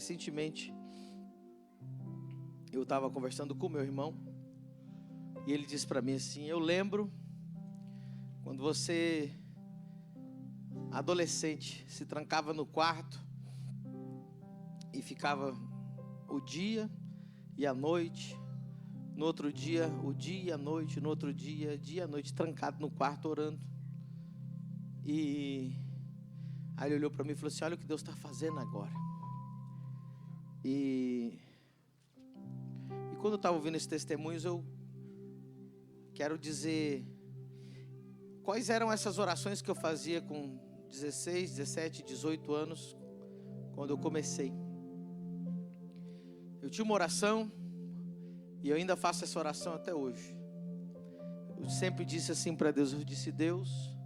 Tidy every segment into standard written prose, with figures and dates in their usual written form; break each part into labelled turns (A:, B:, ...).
A: Recentemente, eu estava conversando com meu irmão e ele disse para mim assim: eu lembro quando você, adolescente, se trancava no quarto e ficava o dia e a noite, no outro dia, o dia e a noite, no outro dia e a noite, trancado no quarto orando. E aí ele olhou para mim e falou assim: olha o que Deus está fazendo agora. E quando eu estava ouvindo esses testemunhos, eu quero dizer quais eram essas orações que eu fazia com 16, 17, 18 anos, quando eu comecei. Eu tinha uma oração, e eu ainda faço essa oração até hoje. Eu sempre disse assim para Deus, eu disse: Deus,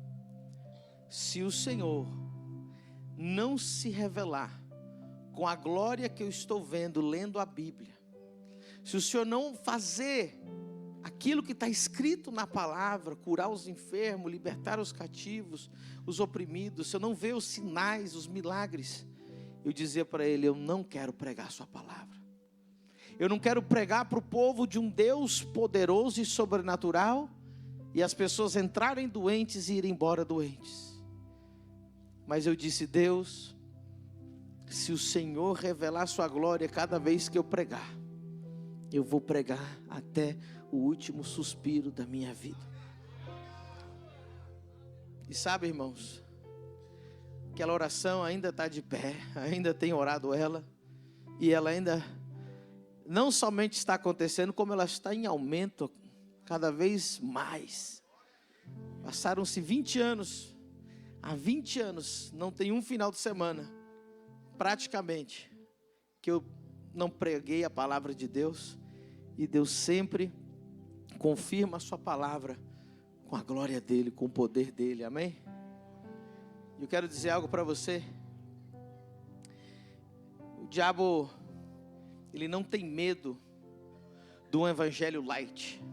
A: se o Senhor não se revelar com a glória que eu estou vendo, lendo a Bíblia, se o Senhor não fazer aquilo que está escrito na palavra, curar os enfermos, libertar os cativos, os oprimidos, se eu não ver os sinais, os milagres, eu dizia para Ele: eu não quero pregar a sua palavra. Eu não quero pregar para o povo de um Deus poderoso e sobrenatural, e as pessoas entrarem doentes e irem embora doentes. Mas eu disse: Deus, se o Senhor revelar sua glória cada vez que eu pregar, eu vou pregar até o último suspiro da minha vida. E sabe, irmãos, aquela oração ainda está de pé, ainda tenho orado ela, e ela ainda não somente está acontecendo, como ela está em aumento cada vez mais. Passaram-se 20 anos, há 20 anos, não tem um final de semana, praticamente, que eu não preguei a palavra de Deus, e Deus sempre confirma a sua palavra com a glória dEle, com o poder dEle, amém? Eu quero dizer algo para você. O diabo, ele não tem medo do evangelho light,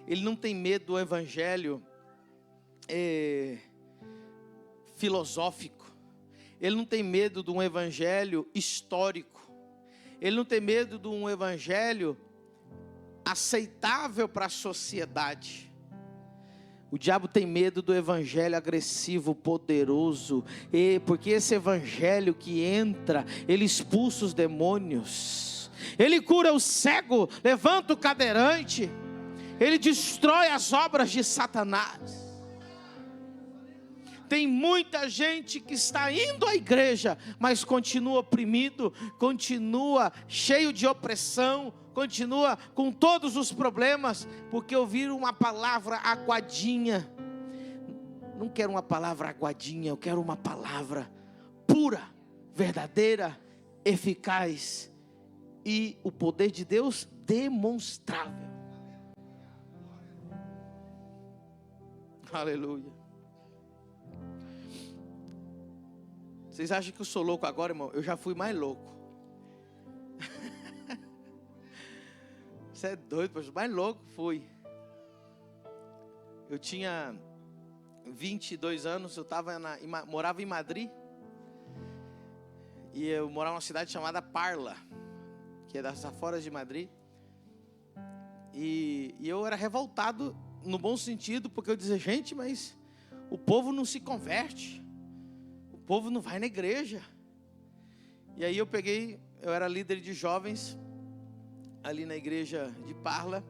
A: ele não tem medo do evangelho filosófico, ele não tem medo de um evangelho histórico, ele não tem medo de um evangelho aceitável para a sociedade. O diabo tem medo do evangelho agressivo, poderoso, porque esse evangelho que entra, ele expulsa os demônios, ele cura o cego, levanta o cadeirante, ele destrói as obras de Satanás. Tem muita gente que está indo à igreja, mas continua oprimido, continua cheio de opressão, continua com todos os problemas, porque ouviram uma palavra aguadinha. Não quero uma palavra aguadinha, eu quero uma palavra pura, verdadeira, eficaz, e o poder de Deus demonstrável. Aleluia. Vocês acham que eu sou louco agora, irmão? Eu já fui mais louco. Você é doido, poxa, mais louco fui. Eu tinha 22 anos, eu morava em Madrid. E eu morava numa cidade chamada Parla, que é das aforas de Madrid. E eu era revoltado, no bom sentido, porque eu dizia: gente, mas o povo não se converte, o povo não vai na igreja. E aí eu era líder de jovens ali na igreja de Parla.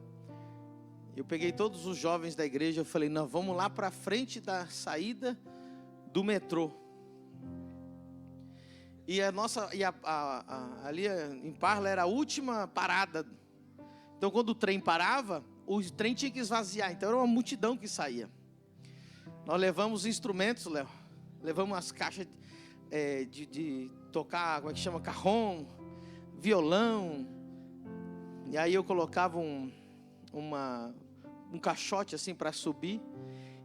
A: Eu peguei todos os jovens da igreja, eu falei: nós vamos lá para frente da saída do metrô. E ali em Parla era a última parada. Então quando o trem parava, o trem tinha que esvaziar, então era uma multidão que saía. Nós levamos instrumentos, Léo. Levamos as caixas de tocar, como é que chama? Cajón, violão. E aí eu colocava um caixote assim para subir.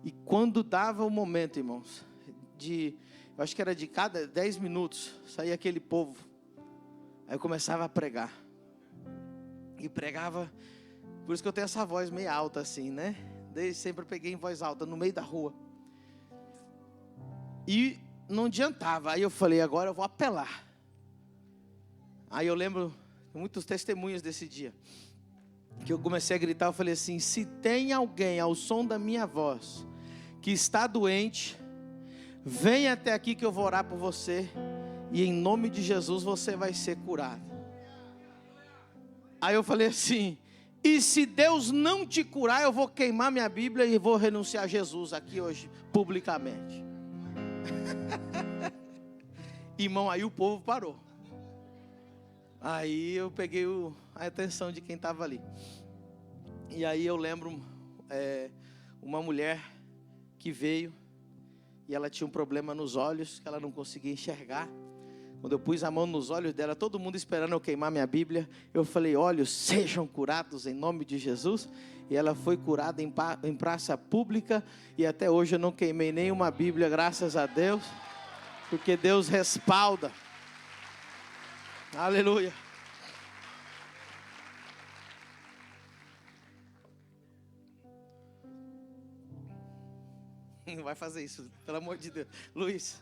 A: E quando dava o momento, irmãos, eu acho que era de cada 10 minutos, saía aquele povo. Aí eu começava a pregar. E pregava, por isso que eu tenho essa voz meio alta assim, né? Desde sempre eu peguei em voz alta, no meio da rua. E não adiantava. Aí eu falei: agora eu vou apelar. Aí eu lembro muitos testemunhos desse dia, que eu comecei a gritar, eu falei assim: se tem alguém ao som da minha voz que está doente, vem até aqui que eu vou orar por você, e em nome de Jesus você vai ser curado. Aí eu falei assim: e se Deus não te curar, eu vou queimar minha Bíblia e vou renunciar a Jesus aqui hoje, publicamente. Irmão, aí o povo parou. Aí eu peguei a atenção de quem estava ali. E aí eu lembro uma mulher que veio, e ela tinha um problema nos olhos, que ela não conseguia enxergar. Quando eu pus a mão nos olhos dela, todo mundo esperando eu queimar minha Bíblia, eu falei: olhos sejam curados em nome de Jesus. E ela foi curada em praça pública, e até hoje eu não queimei nenhuma Bíblia, graças a Deus, porque Deus respalda. Aleluia. Não vai fazer isso, pelo amor de Deus. Luiz,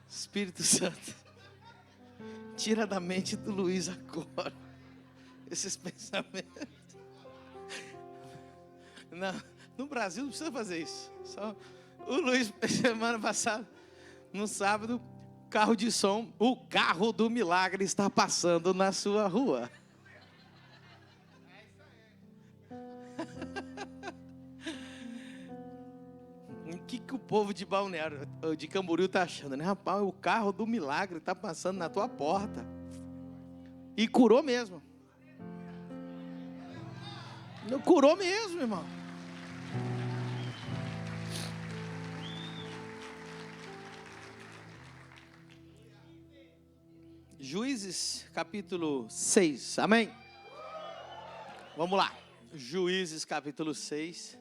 A: Espírito Santo, tira da mente do Luiz agora esses pensamentos. Não, no Brasil não precisa fazer isso. Só o Luiz, semana passada, no sábado, carro de som, o carro do milagre está passando na sua rua. O que o povo de Balneário, de Camboriú está achando, né? Rapaz, o carro do milagre está passando na tua porta. E curou mesmo. Curou mesmo, irmão. Juízes capítulo 6, amém? Vamos lá. Juízes capítulo 6.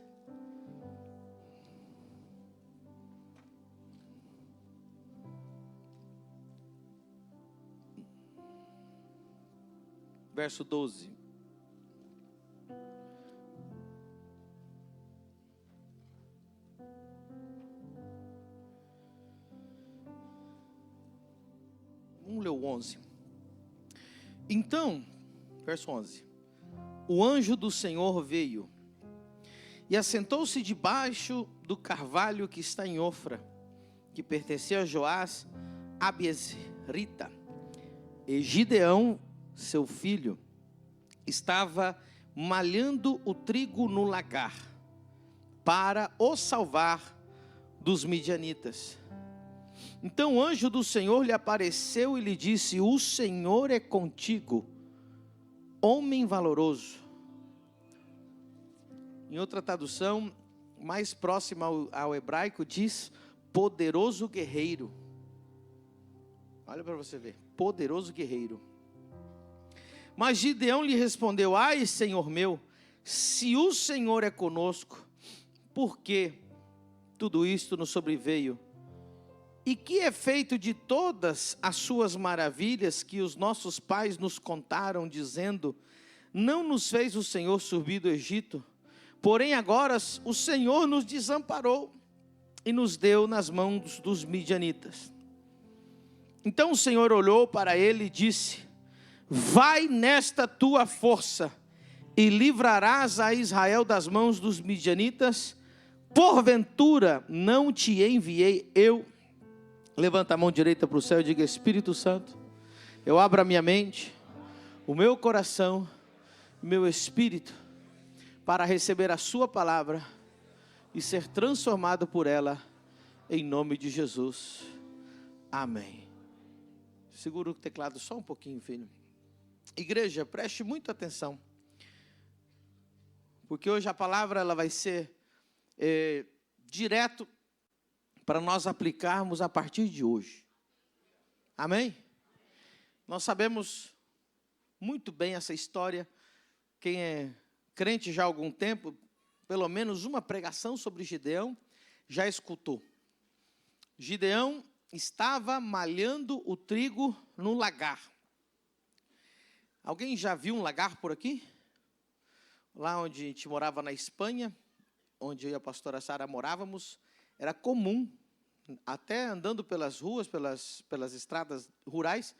A: Verso 12. Vamos ler o 11. Então, verso 11. O anjo do Senhor veio e assentou-se debaixo do carvalho que está em Ofra, que pertencia a Joás Abiezrita. E Gideão, seu filho, estava malhando o trigo no lagar, para o salvar dos midianitas. Então o anjo do Senhor lhe apareceu e lhe disse: o Senhor é contigo, homem valoroso. Em outra tradução, mais próxima ao hebraico, diz: poderoso guerreiro. Olha para você ver, poderoso guerreiro. Mas Gideão lhe respondeu: ai, Senhor meu, se o Senhor é conosco, por que tudo isto nos sobreveio? E que é feito de todas as suas maravilhas que os nossos pais nos contaram, dizendo: não nos fez o Senhor subir do Egito? Porém agora o Senhor nos desamparou e nos deu nas mãos dos midianitas. Então o Senhor olhou para ele e disse: vai nesta tua força e livrarás a Israel das mãos dos midianitas. Porventura não te enviei eu? Levanta a mão direita para o céu e diga: Espírito Santo, eu abro a minha mente, o meu coração, o meu espírito, para receber a sua palavra e ser transformado por ela, em nome de Jesus. Amém. Segura o teclado só um pouquinho, filho. Igreja, preste muita atenção, porque hoje a palavra ela vai ser direto para nós aplicarmos a partir de hoje. Amém? Nós sabemos muito bem essa história. Quem é crente já há algum tempo, pelo menos uma pregação sobre Gideão já escutou. Gideão estava malhando o trigo no lagar. Alguém já viu um lagar por aqui? Lá onde a gente morava na Espanha, onde eu e a pastora Sara morávamos, era comum, até andando pelas ruas, pelas estradas rurais,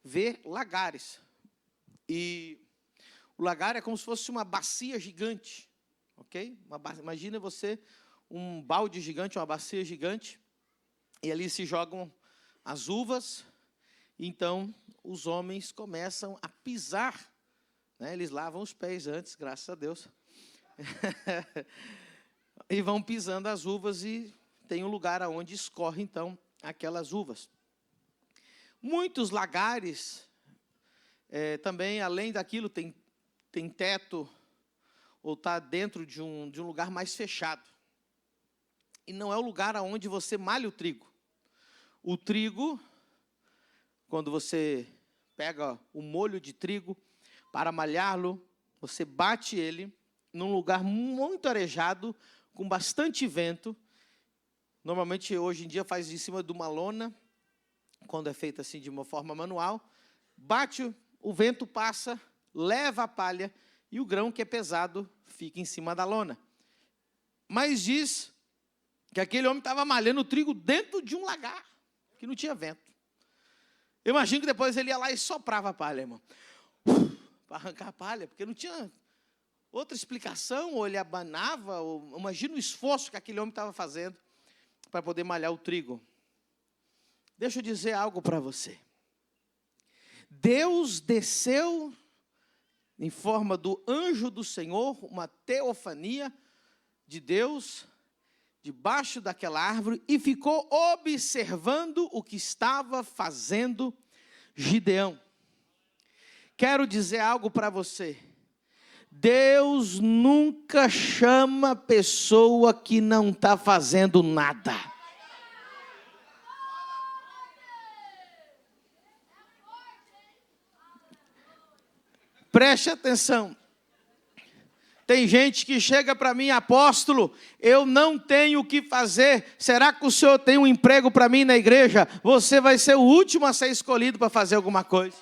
A: ver lagares. E o lagar é como se fosse uma bacia gigante, ok? Imagina você um balde gigante, uma bacia gigante, e ali se jogam as uvas. Então os homens começam a pisar, né? Eles lavam os pés antes, graças a Deus, e vão pisando as uvas, e tem um lugar onde escorre então aquelas uvas. Muitos lagares, também, além daquilo, tem teto, ou está dentro de um lugar mais fechado. E não é o lugar onde você malha o trigo. O trigo, quando você pega o molho de trigo para malhá-lo, você bate ele num lugar muito arejado, com bastante vento. Normalmente, hoje em dia, faz em cima de uma lona, quando é feito assim de uma forma manual. Bate, o vento passa, leva a palha, e o grão que é pesado fica em cima da lona. Mas diz que aquele homem estava malhando o trigo dentro de um lagar, que não tinha vento. Eu imagino que depois ele ia lá e soprava a palha, irmão, para arrancar a palha, porque não tinha outra explicação, ou ele abanava, ou imagina o esforço que aquele homem estava fazendo para poder malhar o trigo. Deixa eu dizer algo para você. Deus desceu em forma do anjo do Senhor, uma teofania de Deus, debaixo daquela árvore, e ficou observando o que estava fazendo Gideão. Quero dizer algo para você. Deus nunca chama pessoa que não está fazendo nada. Preste atenção. Tem gente que chega para mim: apóstolo, eu não tenho o que fazer. Será que o senhor tem um emprego para mim na igreja? Você vai ser o último a ser escolhido para fazer alguma coisa.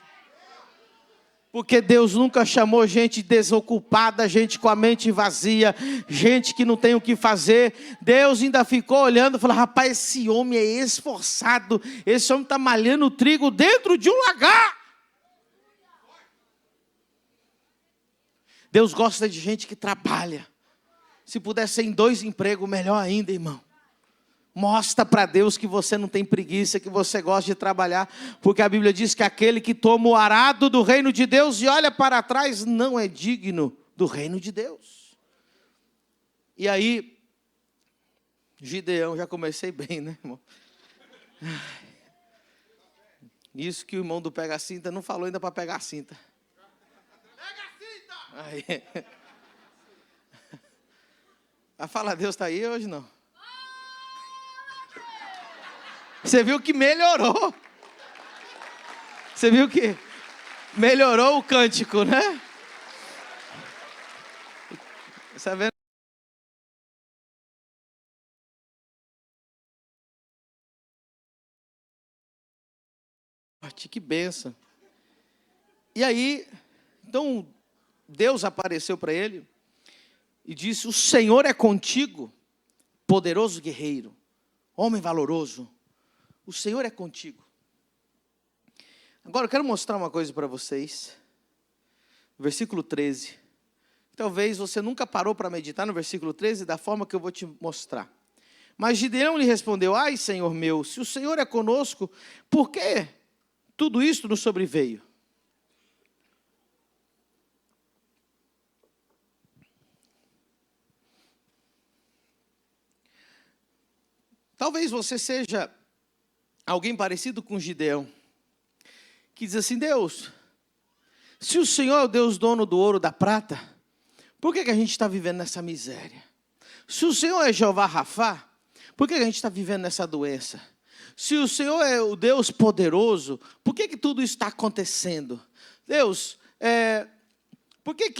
A: Porque Deus nunca chamou gente desocupada, gente com a mente vazia, gente que não tem o que fazer. Deus ainda ficou olhando e falou: rapaz, esse homem é esforçado, esse homem está malhando o trigo dentro de um lagar. Deus gosta de gente que trabalha. Se puder ser em 2 empregos, melhor ainda, irmão. Mostra para Deus que você não tem preguiça, que você gosta de trabalhar. Porque a Bíblia diz que aquele que toma o arado do reino de Deus e olha para trás, não é digno do reino de Deus. E aí, Gideão, já comecei bem, né, irmão? Isso que o irmão do Pega a Cinta não falou ainda para pegar a cinta. Aí. A fala Deus está aí hoje, não? Você viu que melhorou. Você viu que melhorou o cântico, né? Está vendo? Que bênção. E aí, então, Deus apareceu para ele e disse: o Senhor é contigo, poderoso guerreiro, homem valoroso. O Senhor é contigo. Agora eu quero mostrar uma coisa para vocês. Versículo 13. Talvez você nunca parou para meditar no versículo 13 da forma que eu vou te mostrar. Mas Gideão lhe respondeu: ai, Senhor meu, se o Senhor é conosco, por que tudo isto nos sobreveio? Talvez você seja alguém parecido com Gideão, que diz assim: Deus, se o Senhor é o Deus dono do ouro e da prata, por que a gente está vivendo nessa miséria? Se o Senhor é Jeová Rafá, por que a gente está vivendo nessa doença? Se o Senhor é o Deus poderoso, por que tudo isso está acontecendo? Deus, por que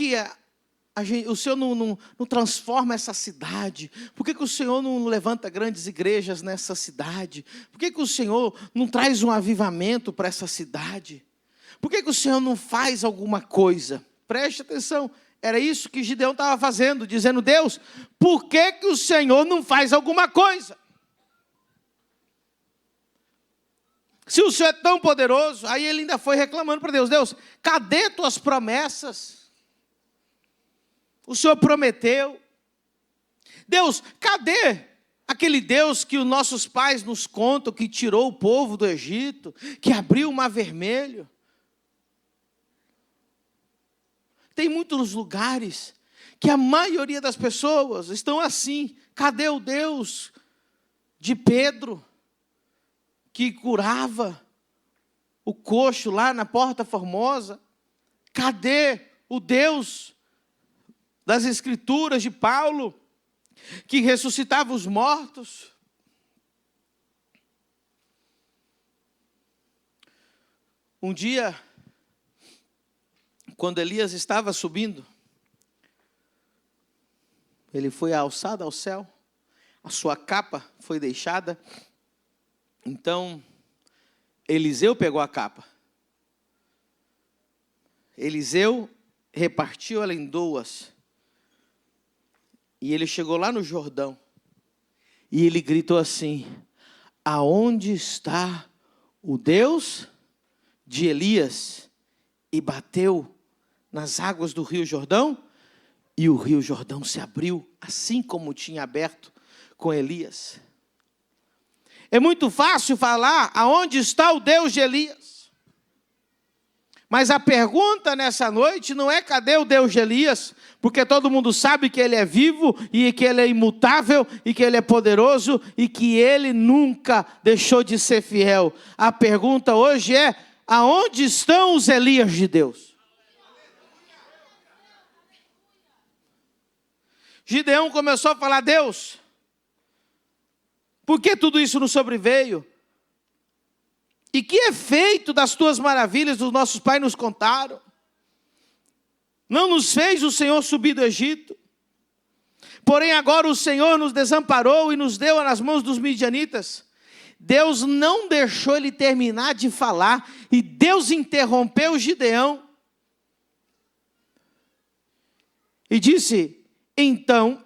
A: o Senhor não transforma essa cidade? Por que o Senhor não levanta grandes igrejas nessa cidade? Por que o Senhor não traz um avivamento para essa cidade? Por que o Senhor não faz alguma coisa? Preste atenção, era isso que Gideão estava fazendo, dizendo: Deus, por que o Senhor não faz alguma coisa? Se o Senhor é tão poderoso, aí ele ainda foi reclamando para Deus: Deus, cadê tuas promessas? O Senhor prometeu. Deus, cadê aquele Deus que os nossos pais nos contam, que tirou o povo do Egito, que abriu o mar vermelho? Tem muitos lugares que a maioria das pessoas estão assim. Cadê o Deus de Pedro, que curava o coxo lá na Porta Formosa? Cadê o Deus das Escrituras de Paulo, que ressuscitava os mortos? Um dia, quando Elias estava subindo, ele foi alçado ao céu, a sua capa foi deixada. Então, Eliseu pegou a capa. Eliseu repartiu ela em duas. E ele chegou lá no Jordão. E ele gritou assim: aonde está o Deus de Elias? E bateu nas águas do rio Jordão. E o rio Jordão se abriu, assim como tinha aberto com Elias. É muito fácil falar aonde está o Deus de Elias. Mas a pergunta nessa noite não é cadê o Deus de Elias, porque todo mundo sabe que ele é vivo, e que ele é imutável, e que ele é poderoso, e que ele nunca deixou de ser fiel. A pergunta hoje é: aonde estão os Elias de Deus? Gideão começou a falar: Deus, por que tudo isso nos sobreveio? E que efeito das tuas maravilhas os nossos pais nos contaram? Não nos fez o Senhor subir do Egito? Porém agora o Senhor nos desamparou e nos deu nas mãos dos midianitas. Deus não deixou ele terminar de falar, e Deus interrompeu Gideão. E disse: então,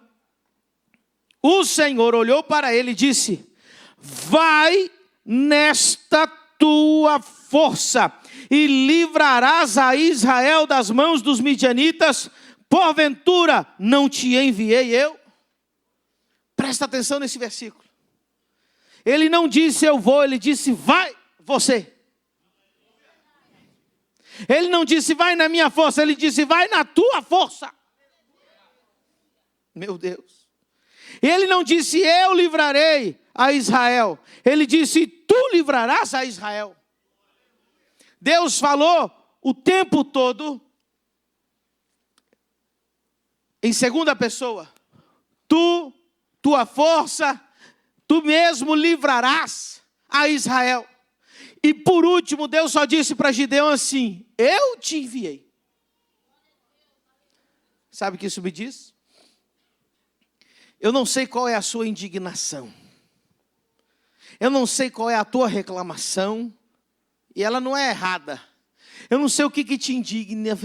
A: o Senhor olhou para ele e disse: vai nesta tua força, e livrarás a Israel das mãos dos midianitas, porventura não te enviei eu? Presta atenção nesse versículo. Ele não disse eu vou, ele disse vai você. Ele não disse vai na minha força, ele disse vai na tua força. Meu Deus. Ele não disse eu livrarei a Israel, ele disse tu livrarás a Israel. Deus falou o tempo todo em segunda pessoa: tu, tua força, tu mesmo livrarás a Israel. E por último, Deus só disse para Gideão assim: eu te enviei. Sabe o que isso me diz? Eu não sei qual é a sua indignação. Eu não sei qual é a tua reclamação. E ela não é errada. Eu não sei o que te indigna.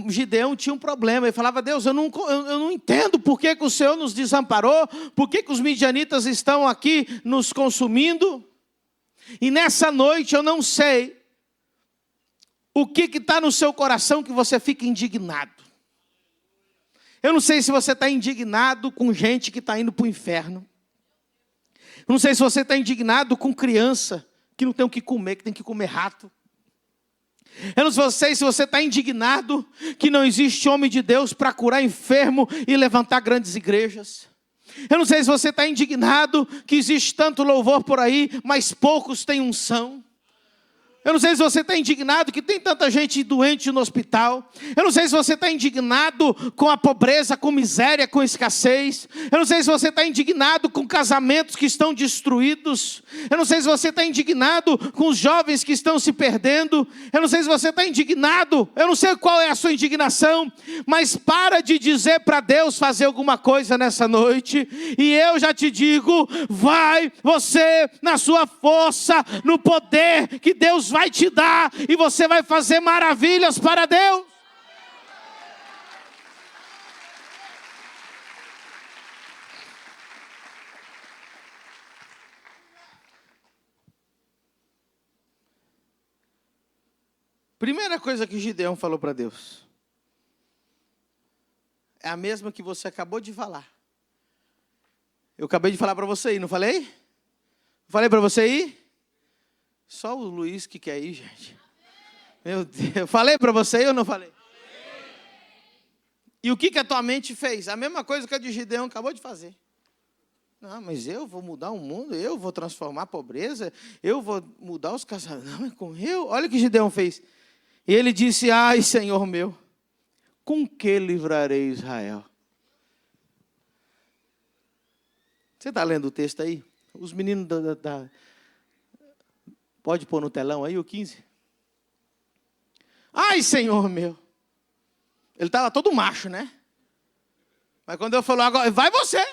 A: Gideão tinha um problema. Ele falava: Deus, eu não entendo por que o Senhor nos desamparou. Por que os midianitas estão aqui nos consumindo. E nessa noite eu não sei o que está no seu coração que você fica indignado. Eu não sei se você está indignado com gente que está indo para o inferno. Eu não sei se você está indignado com criança que não tem o que comer, que tem que comer rato. Eu não sei se você está indignado que não existe homem de Deus para curar enfermo e levantar grandes igrejas. Eu não sei se você está indignado que existe tanto louvor por aí, mas poucos têm unção. Eu não sei se você está indignado que tem tanta gente doente no hospital. Eu não sei se você está indignado com a pobreza, com miséria, com escassez. Eu não sei se você está indignado com casamentos que estão destruídos. Eu não sei se você está indignado com os jovens que estão se perdendo. Eu não sei se você está indignado. Eu não sei qual é a sua indignação. Mas para de dizer para Deus fazer alguma coisa nessa noite. E eu já te digo, vai você na sua força, no poder que Deus vai te dar, e você vai fazer maravilhas para Deus. Primeira coisa que Gideão falou para Deus. É a mesma que você acabou de falar. Eu acabei de falar para você ir, não falei? Falei para você ir? Só o Luiz que quer ir, gente. Meu Deus, eu falei para você ir ou não falei? E o que a tua mente fez? A mesma coisa que a de Gideão acabou de fazer. Não, mas eu vou mudar o mundo, eu vou transformar a pobreza, eu vou mudar os casamentos. Não, é com eu. Olha o que Gideão fez. E ele disse, ai, Senhor meu, com que livrarei Israel? Você está lendo o texto aí? Os meninos pode pôr no telão aí o 15? Ai, Senhor meu. Ele estava todo macho, né? Mas quando eu falo agora, vai você.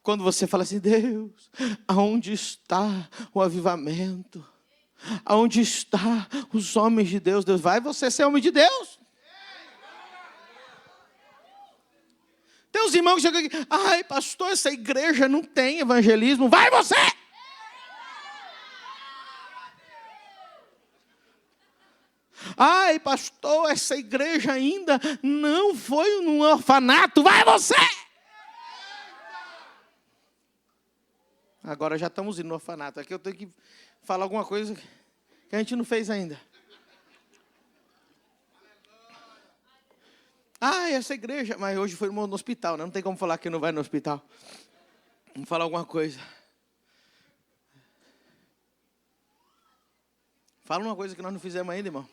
A: Quando você fala assim, Deus, aonde está o avivamento? Aonde está os homens de Deus? Deus, vai você ser homem de Deus. Tem uns irmãos que chegam aqui, ai pastor, essa igreja não tem evangelismo. Vai você! Ai pastor, essa igreja ainda não foi num orfanato. Vai você! Agora já estamos indo no orfanato. Aqui eu tenho que falar alguma coisa que a gente não fez ainda. Ah, essa igreja. Mas hoje foi no hospital, né? Não tem como falar que não vai no hospital. Vamos falar alguma coisa. Fala uma coisa que nós não fizemos ainda, irmão.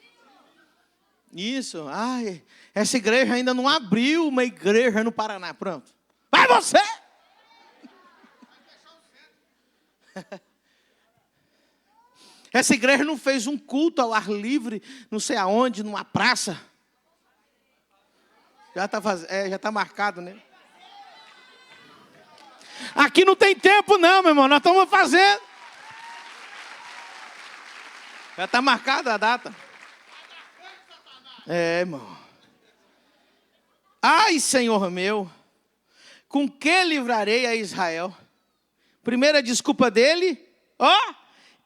A: Isso. Ai, essa igreja ainda não abriu uma igreja no Paraná. Pronto. Vai você! Essa igreja não fez um culto ao ar livre, não sei aonde, numa praça. Já está marcado, né? Aqui não tem tempo não, meu irmão, nós estamos fazendo. Já está marcada a data. É, irmão. Ai, Senhor meu, com que livrarei a Israel? Primeira desculpa dele,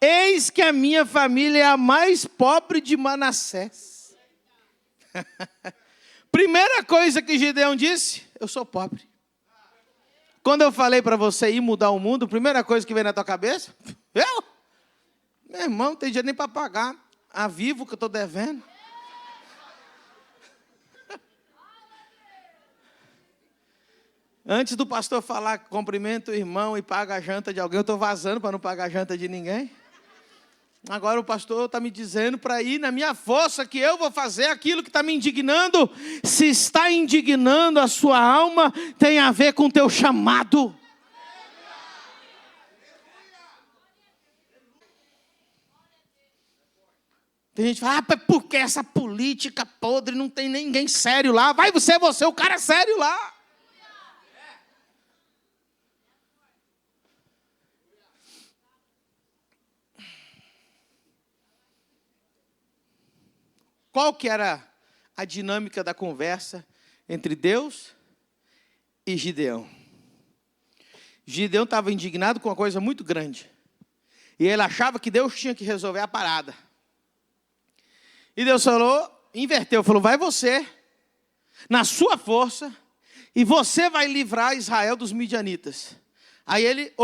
A: eis que a minha família é a mais pobre de Manassés. Primeira coisa que Gideão disse, eu sou pobre. Quando eu falei para você ir mudar o mundo, a primeira coisa que veio na tua cabeça, eu? Meu irmão, não tem dinheiro nem para pagar a Vivo que eu estou devendo. Antes do pastor falar, cumprimenta o irmão e paga a janta de alguém, eu estou vazando para não pagar a janta de ninguém. Agora o pastor está me dizendo para ir na minha força que eu vou fazer aquilo que está me indignando. Se está indignando a sua alma, tem a ver com o teu chamado. Tem gente que fala, porque essa política podre, não tem ninguém sério lá. Vai você, o cara é sério lá. Qual que era a dinâmica da conversa entre Deus e Gideão? Gideão estava indignado com uma coisa muito grande. E ele achava que Deus tinha que resolver a parada. E Deus falou, inverteu, falou, vai você, na sua força, e você vai livrar Israel dos midianitas. Aí ele,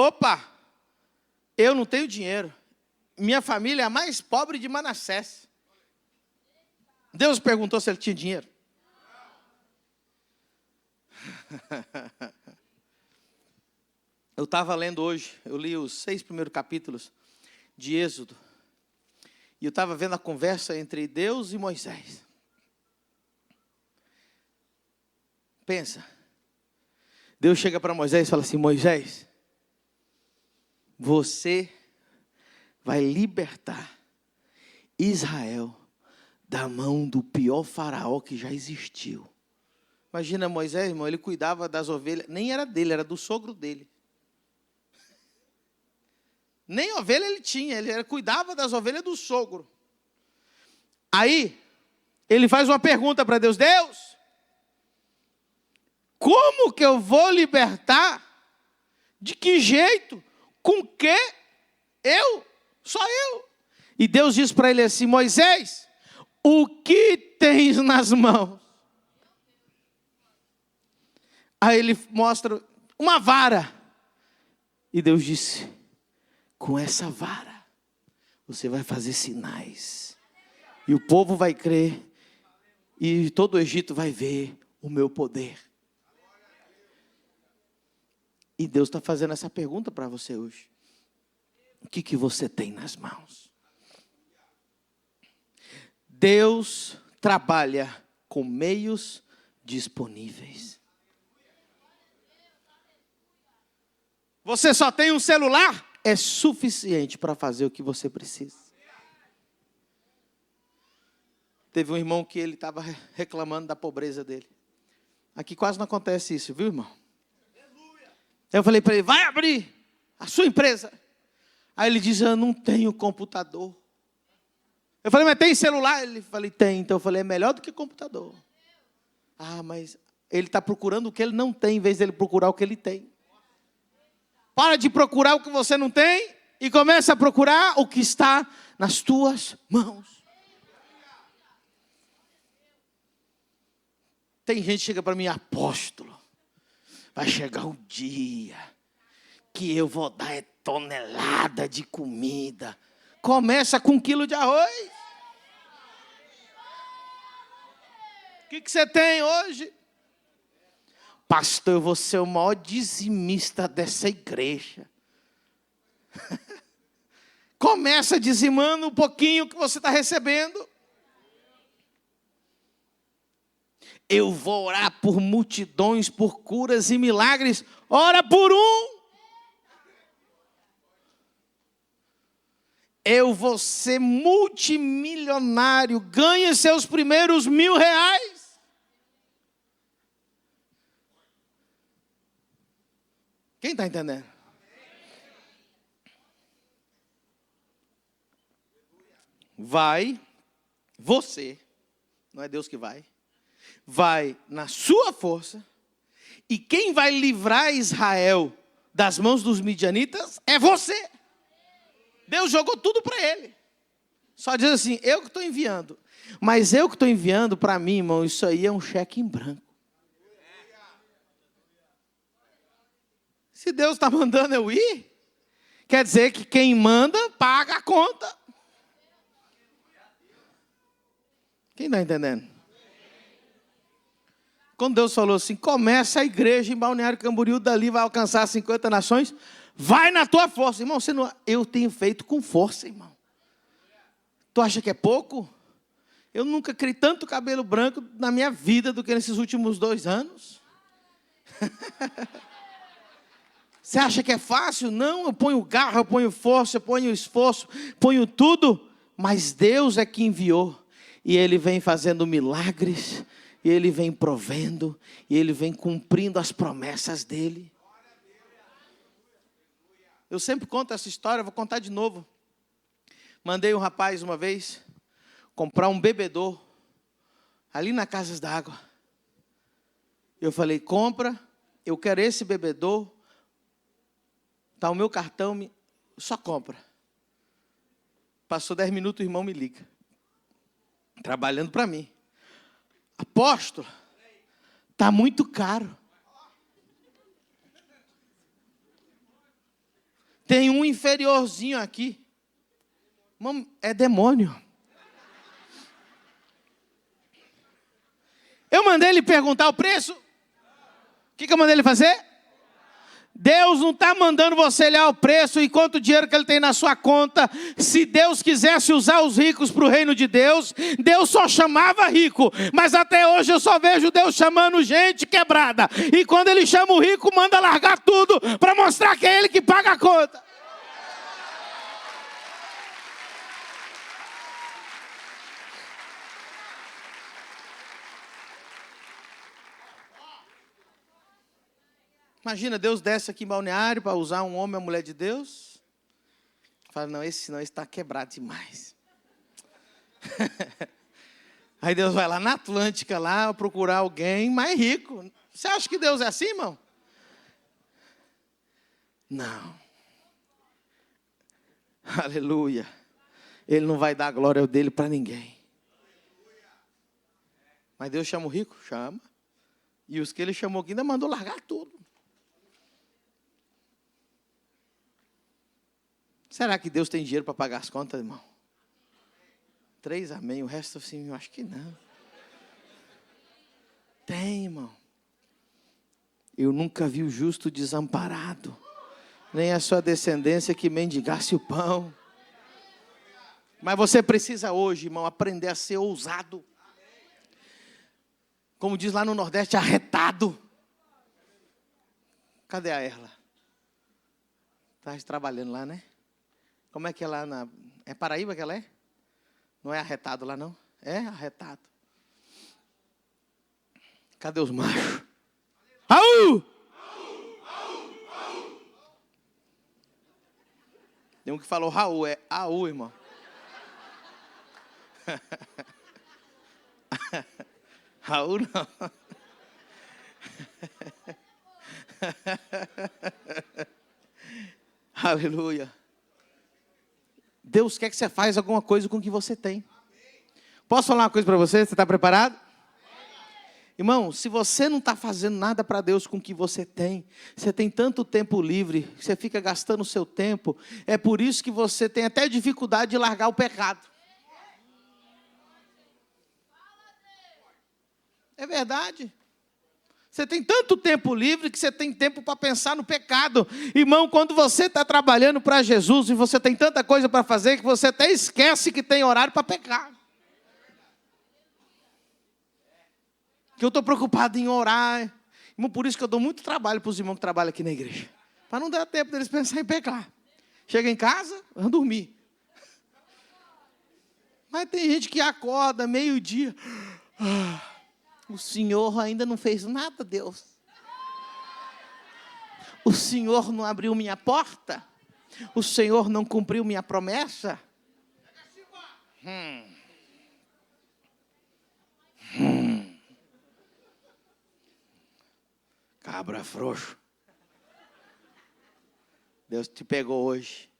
A: eu não tenho dinheiro. Minha família é a mais pobre de Manassés. Deus perguntou se ele tinha dinheiro. Eu estava lendo hoje, eu li os 6 primeiros capítulos de Êxodo. E eu estava vendo a conversa entre Deus e Moisés. Pensa. Deus chega para Moisés e fala assim, Moisés, você vai libertar Israel da mão do pior faraó que já existiu. Imagina Moisés, irmão, ele cuidava das ovelhas, nem era dele, era do sogro dele. Nem ovelha ele tinha, ele cuidava das ovelhas do sogro. Aí, ele faz uma pergunta para Deus, Deus, como que eu vou libertar? De que jeito? Com que? Eu? Só eu. E Deus diz para ele assim: Moisés, o que tens nas mãos? Aí ele mostra uma vara. E Deus disse: com essa vara você vai fazer sinais. E o povo vai crer. E todo o Egito vai ver o meu poder. E Deus está fazendo essa pergunta para você hoje. O que você tem nas mãos? Deus trabalha com meios disponíveis. Você só tem um celular? É suficiente para fazer o que você precisa. Teve um irmão que ele estava reclamando da pobreza dele. Aqui quase não acontece isso, viu, irmão? Eu falei para ele: vai abrir a sua empresa. Aí ele diz: eu não tenho computador. Eu falei: mas tem celular? Ele falou: tem. Então eu falei: é melhor do que computador. Ah, mas ele está procurando o que ele não tem, em vez de ele procurar o que ele tem. Para de procurar o que você não tem e começa a procurar o que está nas tuas mãos. Tem gente que chega para mim: apóstolo, vai chegar um dia que eu vou dar tonelada de comida. Começa com 1 quilo de arroz. O que você tem hoje? Pastor, eu vou ser o maior dizimista dessa igreja. Começa dizimando um pouquinho que você está recebendo. Eu vou orar por multidões, por curas e milagres. Ora por um. Eu vou ser multimilionário. Ganhe seus primeiros R$1.000. Quem está entendendo? Vai, você, não é Deus que vai na sua força, e quem vai livrar Israel das mãos dos midianitas é você. Deus jogou tudo para ele. Só diz assim: eu que estou enviando. Mas eu que estou enviando, para mim, irmão, isso aí é um cheque em branco. Se Deus está mandando eu ir, quer dizer que quem manda paga a conta. Quem está entendendo? Quando Deus falou assim: começa a igreja em Balneário Camboriú, dali vai alcançar 50 nações, vai na tua força. Irmão, eu tenho feito com força, irmão. Tu acha que é pouco? Eu nunca criei tanto cabelo branco na minha vida do que nesses últimos 2 anos. Você acha que é fácil? Não, eu ponho garra, eu ponho força, eu ponho esforço, ponho tudo. Mas Deus é que enviou. E Ele vem fazendo milagres, e Ele vem provendo, e Ele vem cumprindo as promessas dEle. Eu sempre conto essa história, vou contar de novo. Mandei um rapaz uma vez comprar um bebedor ali na Casas d'Água. Eu falei: compra, eu quero esse bebedor. Está o meu cartão, só compra. Passou 10 minutos, o irmão me liga. Trabalhando para mim. Apóstolo, está muito caro. Tem um inferiorzinho aqui. É demônio. Eu mandei ele perguntar o preço. O que eu mandei ele fazer? Deus não está mandando você olhar o preço e quanto dinheiro que ele tem na sua conta. Se Deus quisesse usar os ricos para o reino de Deus, Deus só chamava rico. Mas até hoje eu só vejo Deus chamando gente quebrada. E quando Ele chama o rico, manda largar tudo para mostrar que é Ele que paga a conta. Imagina, Deus desce aqui em Balneário para usar um homem ou mulher de Deus. Fala: não, esse está quebrado demais. Aí Deus vai lá na Atlântica, lá procurar alguém mais rico. Você acha que Deus é assim, irmão? Não. Aleluia. Ele não vai dar a glória dele para ninguém. Mas Deus chama o rico? Chama. E os que ele chamou aqui ainda mandou largar tudo. Será que Deus tem dinheiro para pagar as contas, irmão? 3, amém. O resto, assim, eu acho que não. Tem, irmão. Eu nunca vi o justo desamparado, nem a sua descendência que mendigasse o pão. Mas você precisa hoje, irmão, aprender a ser ousado. Como diz lá no Nordeste, arretado. Cadê a Erla? Está trabalhando lá, né? Como é que é lá na... É Paraíba que ela é? Não é arretado lá, não? É arretado. Cadê os machos? Au! Tem um que falou Raul, é Aú, irmão. Raul não. Aleluia. Deus quer que você faça alguma coisa com o que você tem. Posso falar uma coisa para você? Você está preparado? Irmão, se você não está fazendo nada para Deus com o que você tem tanto tempo livre, você fica gastando o seu tempo, é por isso que você tem até dificuldade de largar o pecado. É verdade. Você tem tanto tempo livre que você tem tempo para pensar no pecado. Irmão, quando você está trabalhando para Jesus e você tem tanta coisa para fazer que você até esquece que tem horário para pecar. Que eu estou preocupado em orar. Irmão, por isso que eu dou muito trabalho para os irmãos que trabalham aqui na igreja. Para não dar tempo deles pensar em pecar. Chega em casa, vão dormir. Mas tem gente que acorda meio-dia. O Senhor ainda não fez nada, Deus. O Senhor não abriu minha porta. O Senhor não cumpriu minha promessa. Cabra frouxo. Deus te pegou hoje.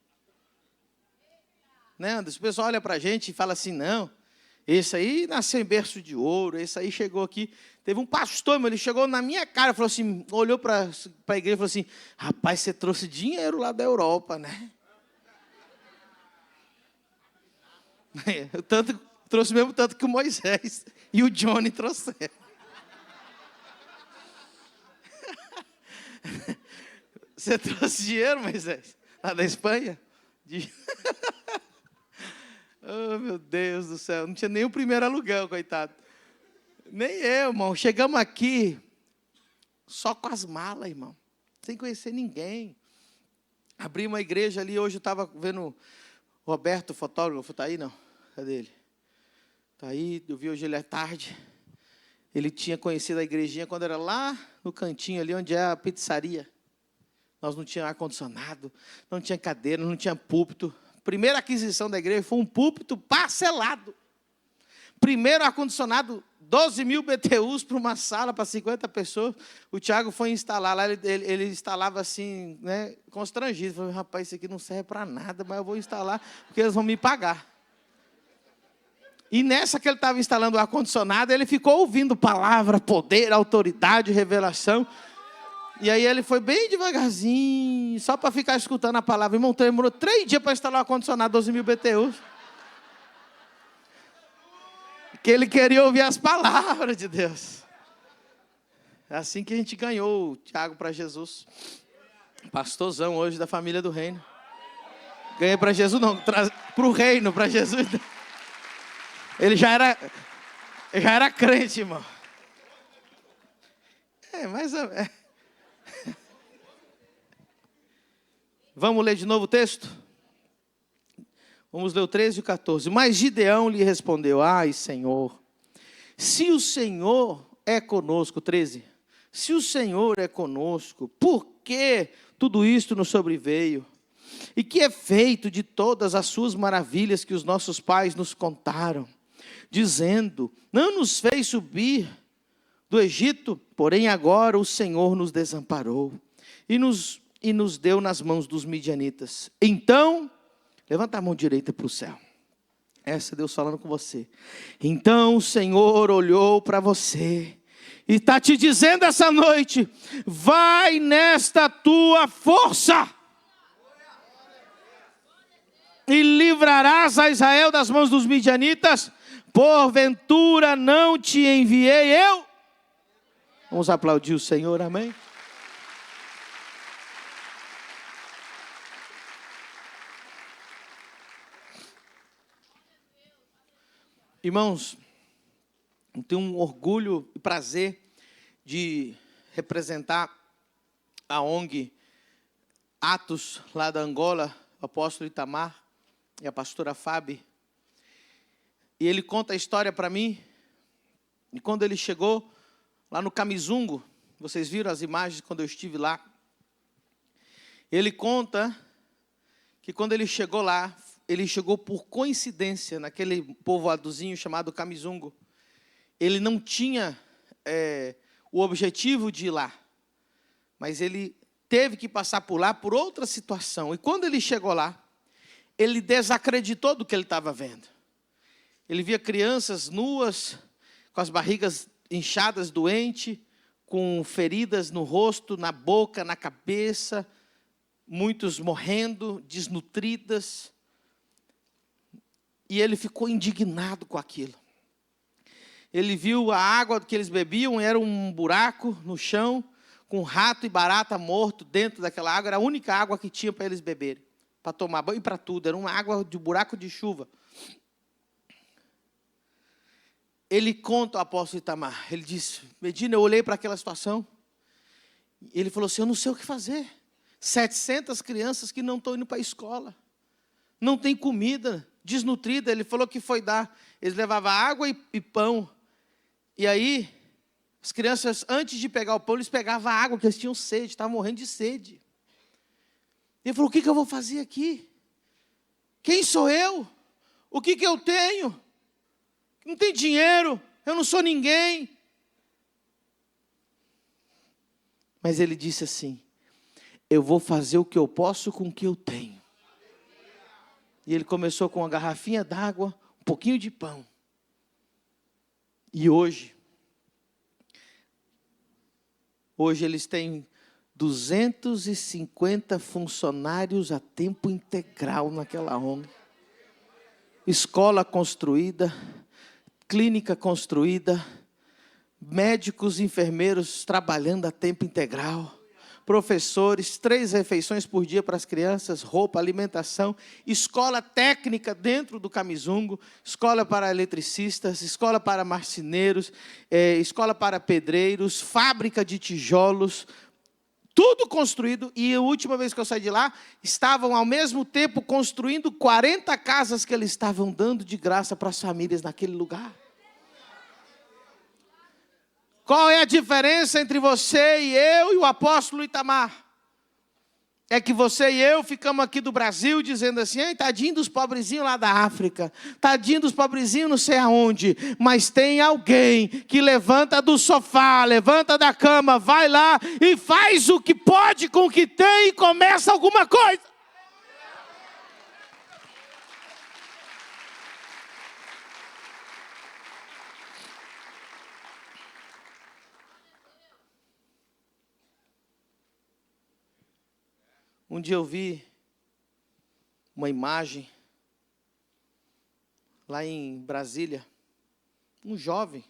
A: Né, Anderson? O pessoal olha para a gente e fala assim, não... Esse aí nasceu em berço de ouro, esse aí chegou aqui. Teve um pastor, ele chegou na minha cara, falou assim, olhou para a igreja e falou assim, rapaz, você trouxe dinheiro lá da Europa, né? Trouxe mesmo tanto que o Moisés e o Johnny trouxeram. Você trouxe dinheiro, Moisés? Lá da Espanha? Oh, meu Deus do céu. Não tinha nem o primeiro aluguel, coitado. Nem eu, irmão. Chegamos aqui só com as malas, irmão. Sem conhecer ninguém. Abri uma igreja ali. Hoje eu estava vendo o Roberto, o fotógrafo. Está aí, não? Cadê ele? Está aí. Eu vi hoje ele à tarde. Ele tinha conhecido a igrejinha quando era lá no cantinho ali, onde é a pizzaria. Nós não tínhamos ar-condicionado, não tinha cadeira, não tinha púlpito. Primeira aquisição da igreja foi um púlpito parcelado. Primeiro ar-condicionado, 12 mil BTUs para uma sala para 50 pessoas. O Tiago foi instalar lá, ele instalava assim, né, constrangido. Falei, rapaz, isso aqui não serve para nada, mas eu vou instalar porque eles vão me pagar. E nessa que ele estava instalando o ar-condicionado, ele ficou ouvindo palavra, poder, autoridade, revelação. E aí ele foi bem devagarzinho, só para ficar escutando a palavra. Irmão, demorou 3 dias para instalar o ar-condicionado, 12 mil BTUs. Que ele queria ouvir as palavras de Deus. É assim que a gente ganhou o Tiago para Jesus. Pastorzão hoje da família do reino. Ganhei para Jesus não, para o reino, para Jesus. Ele já era crente, irmão. Mas... Vamos ler de novo o texto? Vamos ler o 13 e o 14. Mas Gideão lhe respondeu, ai, Senhor, se o Senhor é conosco, 13, se o Senhor é conosco, por que tudo isto nos sobreveio? E que é feito de todas as suas maravilhas que os nossos pais nos contaram, dizendo, não nos fez subir do Egito, porém agora o Senhor nos desamparou e nos deu nas mãos dos midianitas. Então Levanta a mão direita para o céu. Essa é Deus falando com você. Então o Senhor olhou para você e está te dizendo essa noite: vai nesta tua força e livrarás a Israel das mãos dos midianitas. Porventura não te enviei eu? Vamos aplaudir o Senhor, amém? Irmãos, eu tenho um orgulho e prazer de representar a ONG Atos, lá da Angola, o apóstolo Itamar e a pastora Fábio. E ele conta a história para mim, e quando ele chegou lá no Camizungo, vocês viram as imagens quando eu estive lá, ele conta que quando ele chegou lá, ele chegou por coincidência naquele povoadozinho chamado Camizungo. Ele não tinha o objetivo de ir lá, mas ele teve que passar por lá por outra situação. E quando ele chegou lá, ele desacreditou do que ele estava vendo. Ele via crianças nuas, com as barrigas inchadas, doentes, com feridas no rosto, na boca, na cabeça, muitos morrendo, desnutridas. E ele ficou indignado com aquilo. Ele viu a água que eles bebiam, era um buraco no chão, com rato e barata morto dentro daquela água. Era a única água que tinha para eles beberem, para tomar banho e para tudo. Era uma água de buraco de chuva. Ele conta ao apóstolo Itamar. Ele disse: Medina, eu olhei para aquela situação. E ele falou assim: eu não sei o que fazer. 700 crianças que não estão indo para a escola. Não tem comida, desnutrida. Ele falou que foi dar. Eles levavam água e pão. E aí, as crianças, antes de pegar o pão, eles pegavam a água, porque eles tinham sede, estavam morrendo de sede. Ele falou: o que eu vou fazer aqui? Quem sou eu? O que eu tenho? Não tem dinheiro, eu não sou ninguém. Mas ele disse assim: eu vou fazer o que eu posso com o que eu tenho. E ele começou com uma garrafinha d'água, um pouquinho de pão. E hoje eles têm 250 funcionários a tempo integral naquela ONG. Escola construída, clínica construída, médicos e enfermeiros trabalhando a tempo integral, professores, 3 refeições por dia para as crianças, roupa, alimentação, escola técnica dentro do Camizungo, escola para eletricistas, escola para marceneiros, escola para pedreiros, fábrica de tijolos, tudo construído. E a última vez que eu saí de lá, estavam ao mesmo tempo construindo 40 casas que eles estavam dando de graça para as famílias naquele lugar. Qual é a diferença entre você e eu e o apóstolo Itamar? É que você e eu ficamos aqui do Brasil dizendo assim: ai, tadinho dos pobrezinhos lá da África, tadinho dos pobrezinhos não sei aonde. Mas tem alguém que levanta do sofá, levanta da cama, vai lá e faz o que pode com o que tem e começa alguma coisa. Um dia eu vi uma imagem lá em Brasília, um jovem,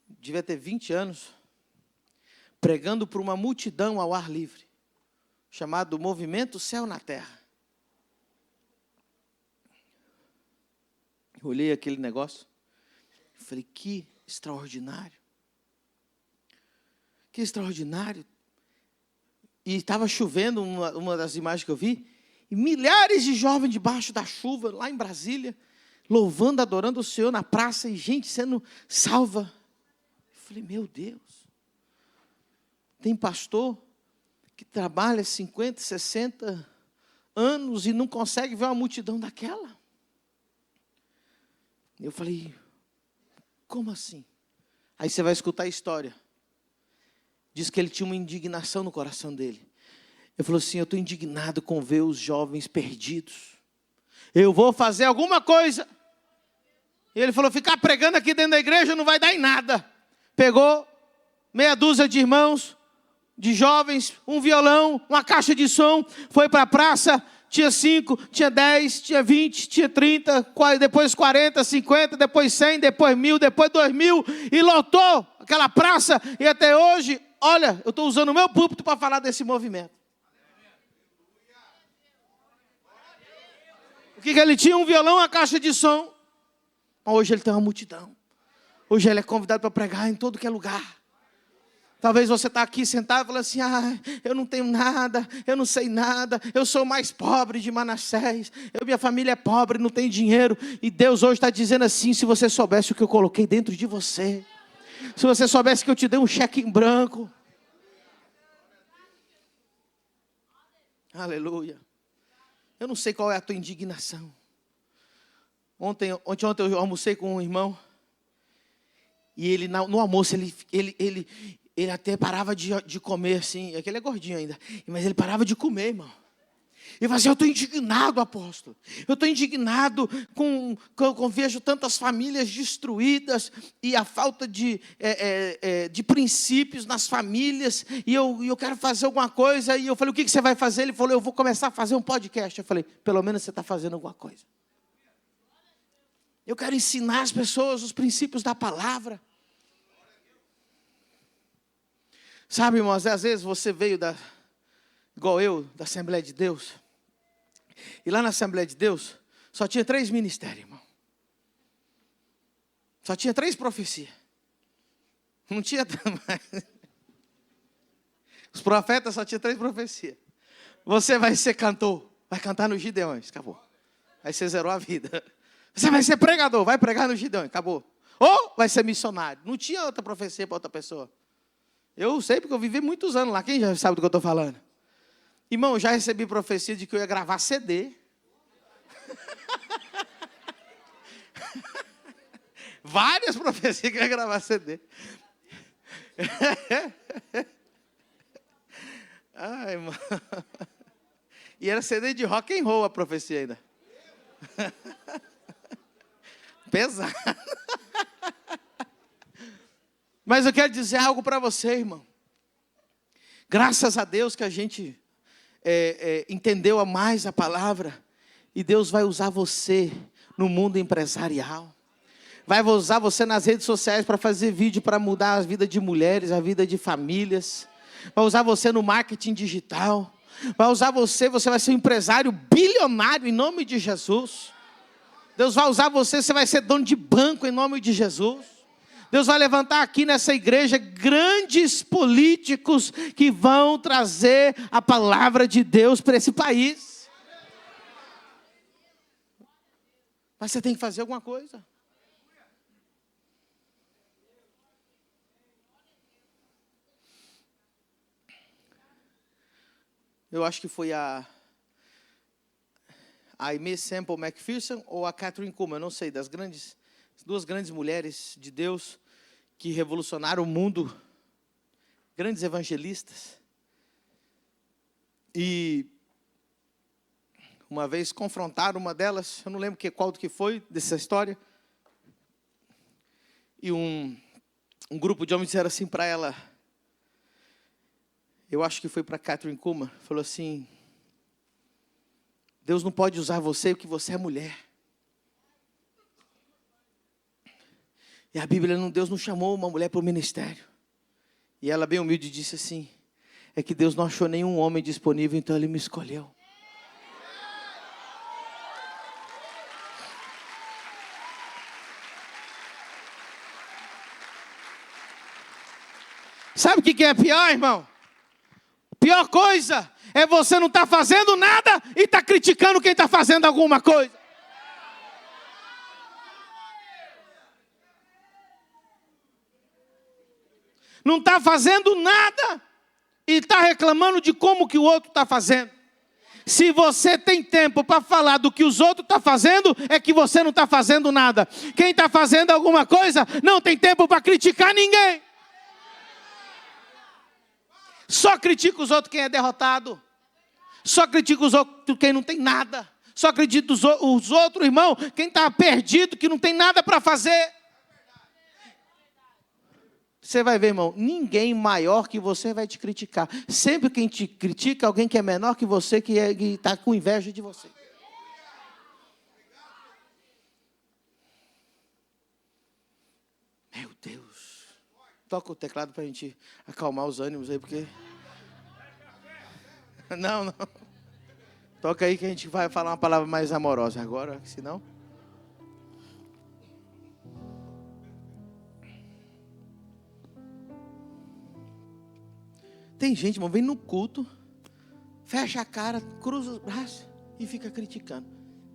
A: devia ter 20 anos, pregando para uma multidão ao ar livre, chamado Movimento Céu na Terra. Eu olhei aquele negócio e falei: que extraordinário. Que extraordinário. E estava chovendo, uma das imagens que eu vi, e milhares de jovens debaixo da chuva, lá em Brasília, louvando, adorando o Senhor na praça, e gente sendo salva. Eu falei: meu Deus, tem pastor que trabalha 50, 60 anos e não consegue ver uma multidão daquela. Eu falei: como assim? Aí você vai escutar a história. Diz que ele tinha uma indignação no coração dele. Ele falou assim: eu estou indignado com ver os jovens perdidos. Eu vou fazer alguma coisa. E ele falou, ficar pregando aqui dentro da igreja não vai dar em nada. Pegou meia dúzia de irmãos, de jovens, um violão, uma caixa de som, foi para a praça, tinha 5, tinha 10, tinha 20, tinha 30, depois 40, 50, depois 100, depois 1000, depois 2000, e lotou aquela praça, e até hoje, olha, eu estou usando o meu púlpito para falar desse movimento. O que ele tinha? Um violão, uma caixa de som. Hoje ele tem uma multidão. Hoje ele é convidado para pregar em todo que é lugar. Talvez você está aqui sentado e fala assim, eu não tenho nada, eu não sei nada, eu sou o mais pobre de Manassés, minha família é pobre, não tem dinheiro. E Deus hoje está dizendo assim, se você soubesse o que eu coloquei dentro de você, se você soubesse que eu te dei um cheque em branco. Aleluia. Eu não sei qual é a tua indignação. Ontem eu almocei com um irmão. E ele, no almoço, ele até parava de comer, assim. É que ele é gordinho ainda. Mas ele parava de comer, irmão. E falava assim, eu estou indignado, apóstolo. Eu estou indignado com vejo tantas famílias destruídas. E a falta de princípios nas famílias. E eu quero fazer alguma coisa. E eu falei, o que você vai fazer? Ele falou, eu vou começar a fazer um podcast. Eu falei, pelo menos você está fazendo alguma coisa. Eu quero ensinar as pessoas os princípios da palavra. Sabe, irmãos, às vezes você veio igual eu, da Assembleia de Deus. E lá na Assembleia de Deus, só tinha 3 ministérios, irmão. Só tinha 3 profecias. Não tinha mais. Os profetas só tinham 3 profecias. Você vai ser cantor, vai cantar nos Gideões, acabou. Aí você zerou a vida. Você vai ser pregador, vai pregar no Gideões, acabou. Ou vai ser missionário. Não tinha outra profecia para outra pessoa. Eu sei porque eu vivi muitos anos lá. Quem já sabe do que eu estou falando? Irmão, já recebi profecia de que eu ia gravar CD. Várias profecias que eu ia gravar CD. Ai, irmão. E era CD de rock and roll a profecia ainda. Pesado. Mas eu quero dizer algo para você, irmão. Graças a Deus que a gente entendeu mais a palavra. E Deus vai usar você no mundo empresarial. Vai usar você nas redes sociais para fazer vídeo para mudar a vida de mulheres, a vida de famílias. Vai usar você no marketing digital. Vai usar você vai ser um empresário bilionário em nome de Jesus. Deus vai usar você vai ser dono de banco em nome de Jesus. Deus vai levantar aqui nessa igreja grandes políticos que vão trazer a palavra de Deus para esse país. Mas você tem que fazer alguma coisa. Eu acho que foi a Aimee Semple McPherson ou a Kathryn Kuhlman, eu não sei, das duas grandes mulheres de Deus que revolucionaram o mundo, grandes evangelistas. E uma vez confrontaram uma delas, eu não lembro qual do que foi dessa história, e um grupo de homens disseram assim para ela, eu acho que foi para Kathryn Kuhlman, falou assim, Deus não pode usar você porque você é mulher. E a Bíblia, Deus não chamou uma mulher para o ministério. E ela bem humilde disse assim, é que Deus não achou nenhum homem disponível, então Ele me escolheu. Sabe o que é pior, irmão? Pior coisa é você não estar fazendo nada e estar criticando quem está fazendo alguma coisa. Não está fazendo nada e está reclamando de como que o outro está fazendo. Se você tem tempo para falar do que os outros estão fazendo, é que você não está fazendo nada. Quem está fazendo alguma coisa, não tem tempo para criticar ninguém. Só critica os outros quem é derrotado. Só critica os outros quem não tem nada. Só acredita os outros, irmão, quem está perdido, que não tem nada para fazer. Você vai ver, irmão, ninguém maior que você vai te criticar. Sempre quem te critica é alguém que é menor que você, que está com inveja de você. Meu Deus. Toca o teclado para a gente acalmar os ânimos aí, porque... Não. Toca aí que a gente vai falar uma palavra mais amorosa agora, senão... Tem gente, irmão, vem no culto, fecha a cara, cruza os braços e fica criticando.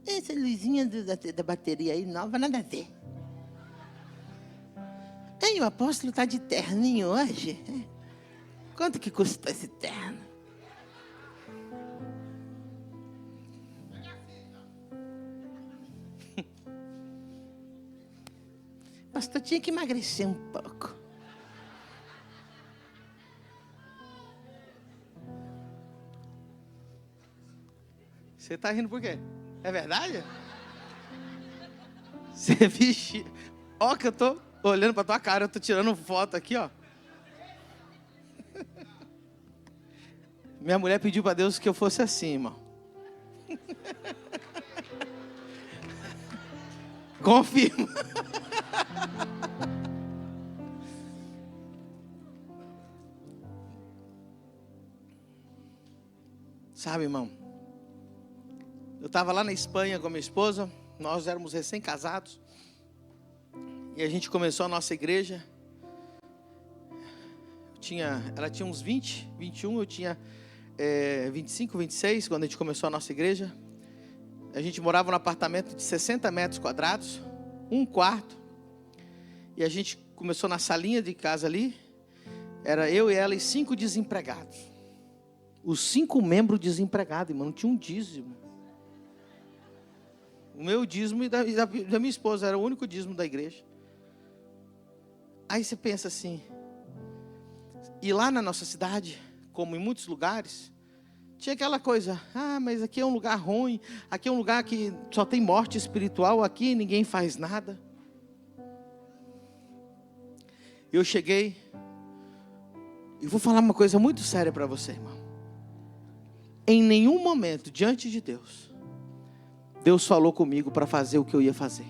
A: Essa luzinha da bateria aí nova, nada a ver. Ei, o apóstolo está de terninho hoje. Quanto que custou esse terno? Pastor, tinha que emagrecer um pouco. Você está rindo por quê? É verdade? Você, vixe, ó que eu tô olhando para tua cara, eu tô tirando foto aqui, ó. Minha mulher pediu para Deus que eu fosse assim, irmão. Confirma. Sabe, irmão, eu estava lá na Espanha com a minha esposa, nós éramos recém-casados, e a gente começou a nossa igreja. Ela tinha uns 20, 21, eu tinha 25, 26, quando a gente começou a nossa igreja. A gente morava num apartamento de 60 metros quadrados, um quarto, e a gente começou na salinha de casa ali, era eu e ela e 5 desempregados. Os 5 membros desempregados, irmão, não tinha um dízimo. O meu dízimo e da minha esposa era o único dízimo da igreja. Aí você pensa assim, e lá na nossa cidade, como em muitos lugares, tinha aquela coisa, mas aqui é um lugar ruim, aqui é um lugar que só tem morte espiritual, aqui ninguém faz nada. Eu cheguei, e vou falar uma coisa muito séria para você, irmão. Em nenhum momento, diante de Deus, Deus falou comigo para fazer o que eu ia fazer.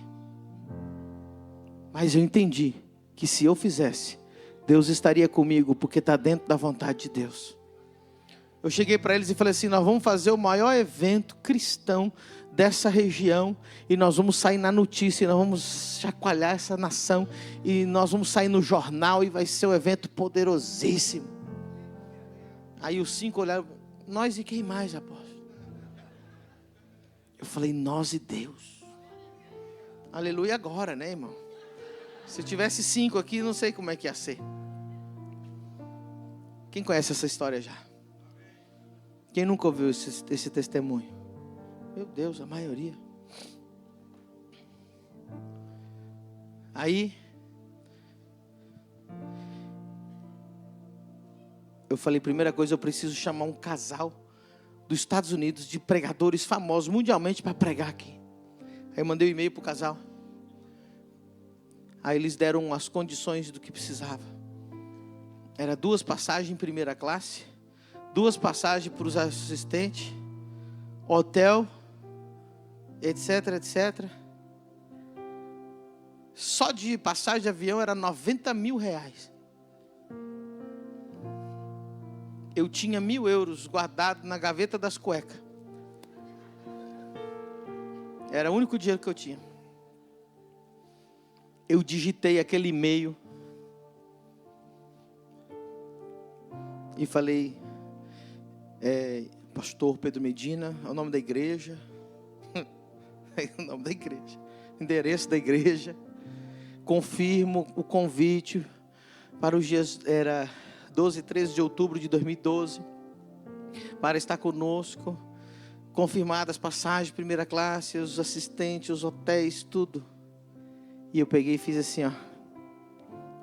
A: Mas eu entendi que se eu fizesse, Deus estaria comigo, porque está dentro da vontade de Deus. Eu cheguei para eles e falei assim, nós vamos fazer o maior evento cristão dessa região, e nós vamos sair na notícia, e nós vamos chacoalhar essa nação, e nós vamos sair no jornal, e vai ser um evento poderosíssimo. Aí os 5 olharam, nós e quem mais, apóstolo? Eu falei, nós e Deus. Aleluia agora, né, irmão? Se eu tivesse 5 aqui, não sei como é que ia ser. Quem conhece essa história já? Quem nunca ouviu esse testemunho? Meu Deus, a maioria. Aí, eu falei, primeira coisa, eu preciso chamar um casal dos Estados Unidos, de pregadores famosos mundialmente, para pregar aqui. Aí eu mandei um e-mail para o casal. Aí eles deram as condições do que precisava. Era 2 passagens em primeira classe, 2 passagens para os assistentes, hotel, etc, etc. Só de passagem de avião era R$90 mil. Eu tinha 1.000 euros guardado na gaveta das cuecas. Era o único dinheiro que eu tinha. Eu digitei aquele e-mail e falei, pastor Pedro Medina, é o nome da igreja, é o nome da igreja, endereço da igreja, confirmo o convite para os dias, era 12 e 13 de outubro de 2012, para estar conosco, confirmadas as passagens, primeira classe, os assistentes, os hotéis, tudo. E eu peguei e fiz assim, ó,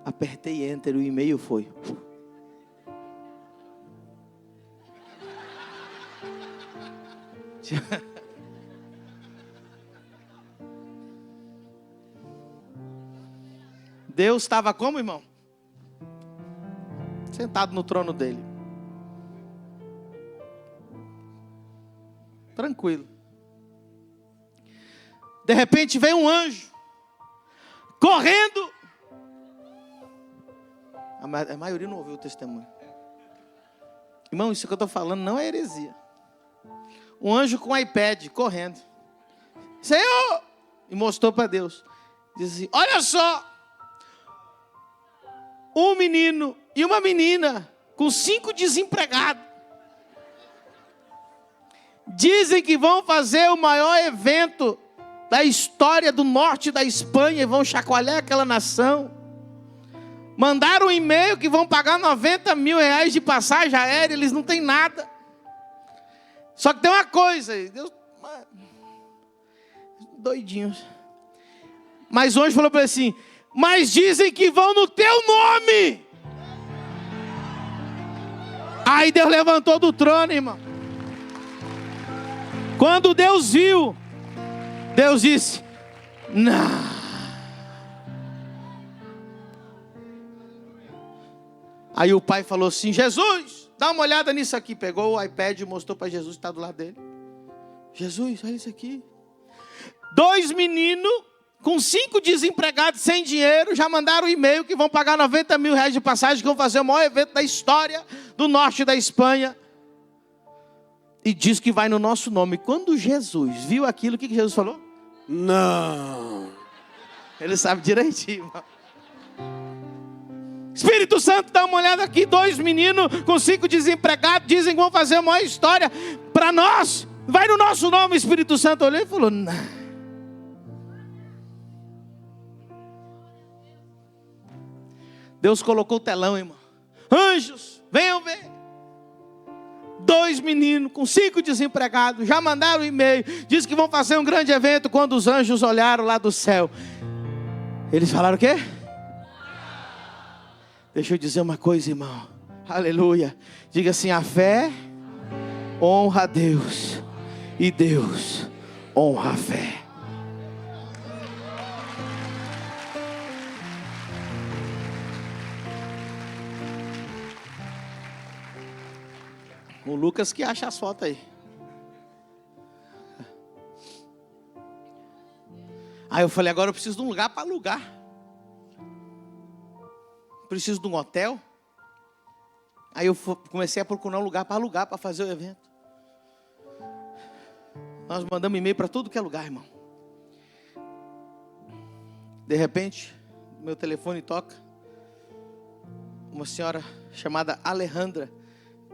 A: apertei enter, o e-mail foi. Deus estava como, irmão? Sentado no trono dele. Tranquilo. De repente vem um anjo, correndo. A maioria não ouviu o testemunho. Irmão, isso que eu estou falando não é heresia. Um anjo com um iPad, correndo. Senhor! E mostrou para Deus. Diz assim, olha só. Um menino e uma menina com 5 desempregados. Dizem que vão fazer o maior evento da história do norte da Espanha e vão chacoalhar aquela nação. Mandaram um e-mail que vão pagar 90 mil reais de passagem aérea, eles não têm nada. Só que tem uma coisa, Deus, doidinhos. Mas o anjo falou para ele assim, mas dizem que vão no teu nome. Aí Deus levantou do trono, irmão. Quando Deus viu, Deus disse, não. Aí o pai falou assim, Jesus, dá uma olhada nisso aqui. Pegou o iPad e mostrou para Jesus que está do lado dele. Jesus, olha isso aqui. 2 meninos com 5 desempregados sem dinheiro, já mandaram um e-mail que vão pagar 90 mil reais de passagem, que vão fazer o maior evento da história do norte da Espanha. E diz que vai no nosso nome. Quando Jesus viu aquilo, o que Jesus falou? Não. Ele sabe direitinho, irmão. Espírito Santo, dá uma olhada aqui. 2 meninos com 5 desempregados, dizem que vão fazer a maior história para nós. Vai no nosso nome. Espírito Santo olhou e falou, não. Deus colocou o telão, irmão. Anjos, venham ver. 2 meninos com 5 desempregados, já mandaram um e-mail, diz que vão fazer um grande evento. Quando os anjos olharam lá do céu, eles falaram o quê? Deixa eu dizer uma coisa, irmão. Aleluia. Diga assim, a fé honra a Deus e Deus honra a fé. O Lucas que acha as fotos aí. Aí eu falei, agora eu preciso de um lugar para alugar. Preciso de um hotel. Aí eu comecei a procurar um lugar para alugar, para fazer o evento. Nós mandamos e-mail para tudo que é lugar, irmão. De repente, meu telefone toca. Uma senhora chamada Alejandra.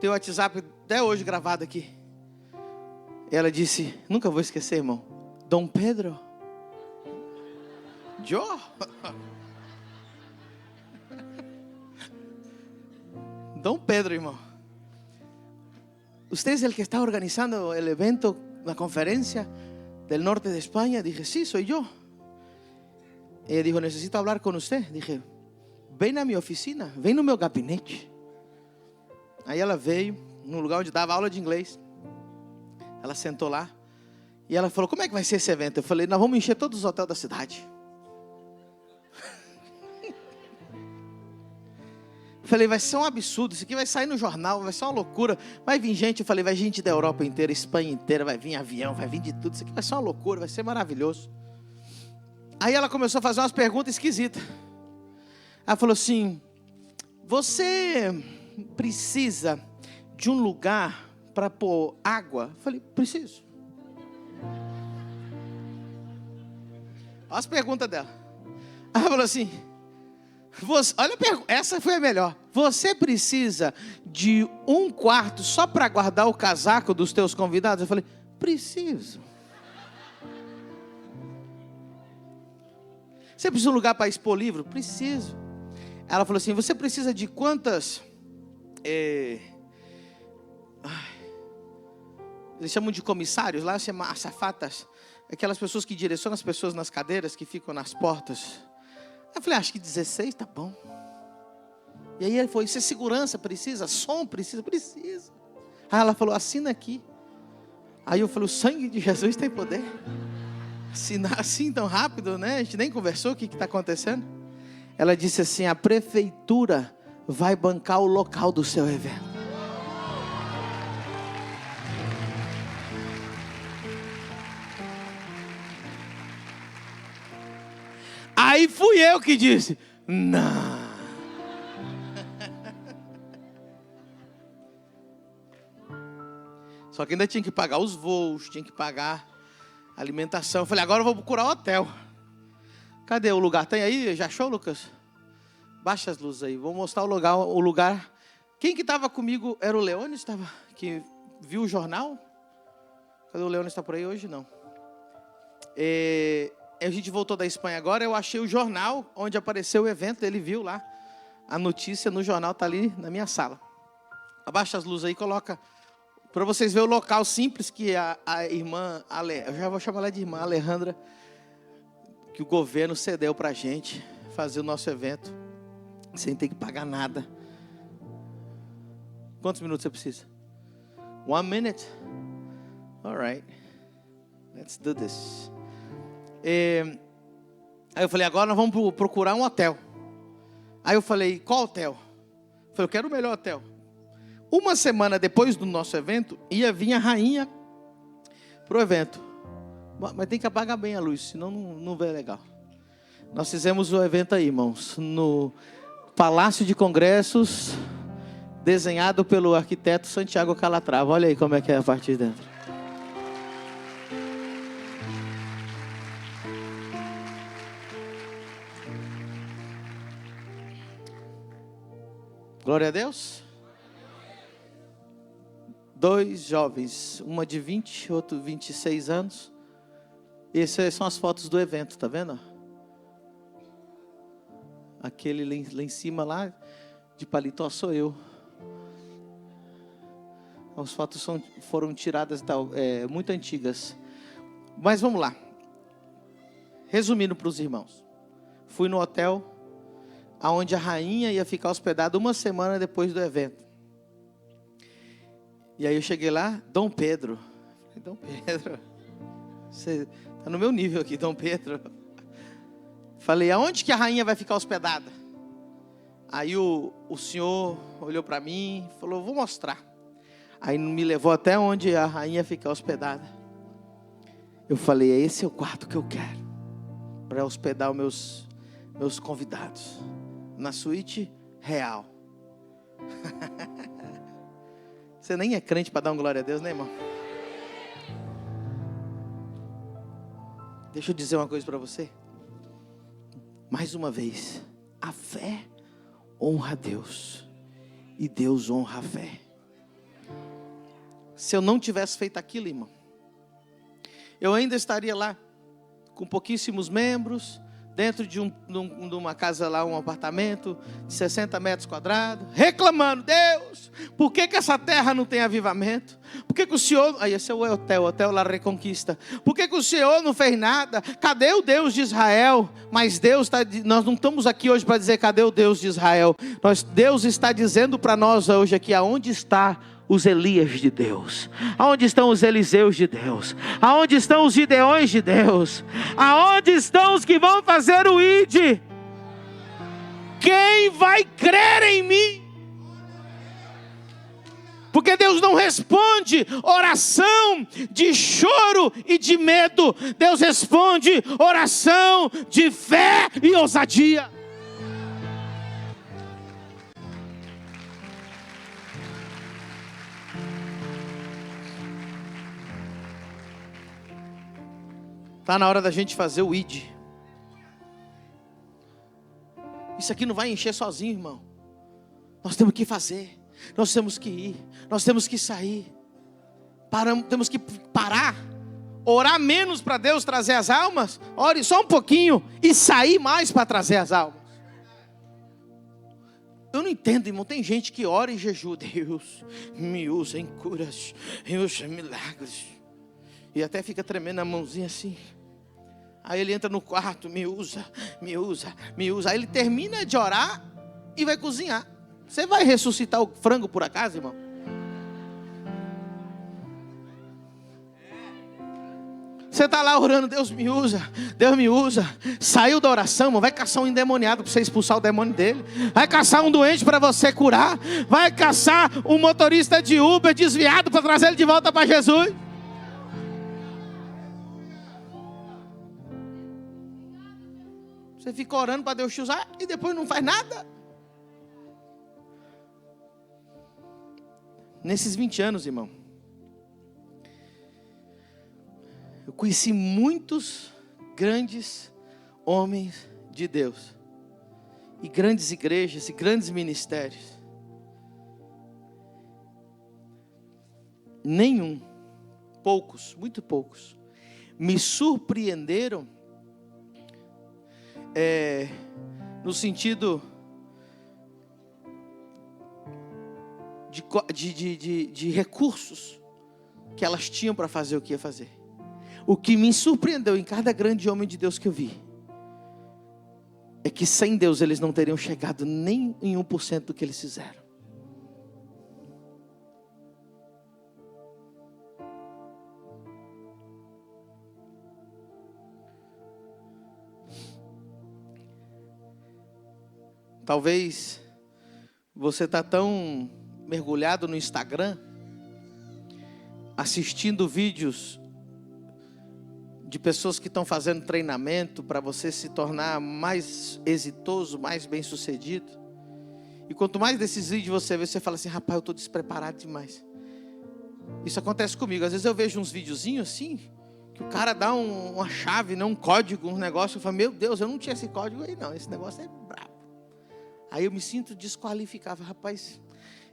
A: Tem o WhatsApp até hoje gravado aqui. Ela disse, nunca vou esquecer, irmão. Dom Pedro. Yo. Dom Pedro, irmão. ¿Usted es el que está organizando el evento, la conferencia del norte de España? Dije, sí, soy yo. Ella dijo, necesito hablar con usted. Dije, ven a mi oficina, ven no meu gabinete. Aí ela veio, no lugar onde dava aula de inglês. Ela sentou lá. E ela falou, como é que vai ser esse evento? Eu falei, nós vamos encher todos os hotéis da cidade. Falei, vai ser um absurdo, isso aqui vai sair no jornal, vai ser uma loucura. Vai vir gente, eu falei, vai gente da Europa inteira, Espanha inteira, vai vir avião, vai vir de tudo. Isso aqui vai ser uma loucura, vai ser maravilhoso. Aí ela começou a fazer umas perguntas esquisitas. Ela falou assim, você precisa de um lugar para pôr água? Eu falei, preciso. Olha as perguntas dela. Ela falou assim, olha a pergunta, essa foi a melhor. Você precisa de um quarto só para guardar o casaco dos teus convidados? Eu falei, preciso. Você precisa de um lugar para expor livro? Preciso. Ela falou assim, você precisa de quantas... eles chamam de comissários, lá chamam azafatas, aquelas pessoas que direcionam as pessoas nas cadeiras, que ficam nas portas. Eu falei, acho que 16 tá bom. E aí ele falou, isso é segurança, precisa, som, precisa. Aí ela falou, assina aqui. Aí eu falei, o sangue de Jesus tem poder. Assinar assim tão rápido, né? A gente nem conversou, o que está acontecendo? Ela disse assim: a prefeitura vai bancar o local do seu evento. Aí fui eu que disse: não. Só que ainda tinha que pagar os voos, tinha que pagar a alimentação. Eu falei: agora eu vou procurar hotel. Cadê o lugar? Tem aí? Já achou, Lucas? Baixa as luzes aí. Vou mostrar o lugar. Quem que estava comigo? Era o Leones? Que viu o jornal? Cadê o Leones? Está por aí hoje? Não. A gente voltou da Espanha agora. Eu achei o jornal onde apareceu o evento. Ele viu lá. A notícia no jornal está ali na minha sala. Abaixa as luzes aí e coloca... para vocês verem o local simples que a irmã, eu já vou chamar ela de irmã Alejandra, que o governo cedeu para a gente fazer o nosso evento, sem ter que pagar nada. Quantos minutos você precisa? 1 minute? Alright. Let's do this. Aí eu falei: agora nós vamos procurar um hotel. Aí eu falei: qual hotel? Eu falei: eu quero o melhor hotel. Uma semana depois do nosso evento, ia vir a rainha para o evento. Mas tem que apagar bem a luz, senão não vê legal. Nós fizemos o evento aí, irmãos, no Palácio de Congressos, desenhado pelo arquiteto Santiago Calatrava. Olha aí como é que é a parte de dentro. Glória a Deus. 2 jovens, uma de 20, outro 26 anos. Essas são as fotos do evento, tá vendo? Aquele lá em cima, lá, de paletó, sou eu. As fotos foram tiradas, muito antigas. Mas vamos lá. Resumindo para os irmãos. Fui no hotel, onde a rainha ia ficar hospedada uma semana depois do evento. E aí eu cheguei lá: Dom Pedro. Dom Pedro, você está no meu nível aqui, Dom Pedro. Falei: aonde que a rainha vai ficar hospedada? Aí o senhor olhou para mim e falou: vou mostrar. Aí me levou até onde a rainha fica hospedada. Eu falei: esse é o quarto que eu quero, para hospedar os meus convidados, na suíte real. Você nem é crente para dar uma glória a Deus, né, irmão? Deixa eu dizer uma coisa para você. Mais uma vez, a fé honra a Deus e Deus honra a fé. Se eu não tivesse feito aquilo, irmão, eu ainda estaria lá com pouquíssimos membros, dentro de uma casa lá, um apartamento de 60 metros quadrados, reclamando: Deus, por que essa terra não tem avivamento? Por que o Senhor... Aí esse é o Hotel La Reconquista. Por que o Senhor não fez nada? Cadê o Deus de Israel? Mas nós não estamos aqui hoje para dizer cadê o Deus de Israel. Deus está dizendo para nós hoje aqui: aonde está os Elias de Deus? Aonde estão os Eliseus de Deus? Aonde estão os Gideões de Deus? Aonde estão os que vão fazer o ID? Quem vai crer em mim? Porque Deus não responde oração de choro e de medo. Deus responde oração de fé e ousadia. Está na hora da gente fazer o ID. Isso aqui não vai encher sozinho, irmão. Nós temos que fazer. Nós temos que ir. Nós temos que sair. Temos que parar. Orar menos para Deus trazer as almas. Ore só um pouquinho e sair mais para trazer as almas. Eu não entendo, irmão. Tem gente que ora e jejua: Deus, me usa em curas, me usa em milagres. E até fica tremendo a mãozinha assim. Aí ele entra no quarto: me usa, me usa, me usa. Aí ele termina de orar e vai cozinhar. Você vai ressuscitar o frango por acaso, Você está lá orando, Deus me usa, Deus me usa. Saiu da oração, irmão, vai caçar um endemoniado para você expulsar o demônio dele. Vai caçar um doente para você curar. Vai caçar um motorista de Uber desviado para trazer ele de volta para Jesus. Você fica orando para Deus te usar e depois não faz nada. Nesses 20 anos, irmão, eu conheci muitos grandes homens de Deus. E grandes igrejas e grandes ministérios. Nenhum, poucos, muito poucos, me surpreenderam no sentido de recursos que elas tinham para fazer o que ia fazer. O que me surpreendeu em cada grande homem de Deus que eu vi é que sem Deus eles não teriam chegado nem em 1% do que eles fizeram. Talvez você está tão mergulhado no Instagram, assistindo vídeos de pessoas que estão fazendo treinamento para você se tornar mais exitoso, mais bem sucedido. E quanto mais desses vídeos você vê, você fala assim, rapaz, eu estou despreparado demais. Isso acontece comigo. Às vezes eu vejo uns videozinhos assim, que o cara dá uma chave, um código, um negócio. Eu falo, meu Deus, eu não tinha esse código aí não, esse negócio é brabo. Aí eu me sinto desqualificado. Rapaz,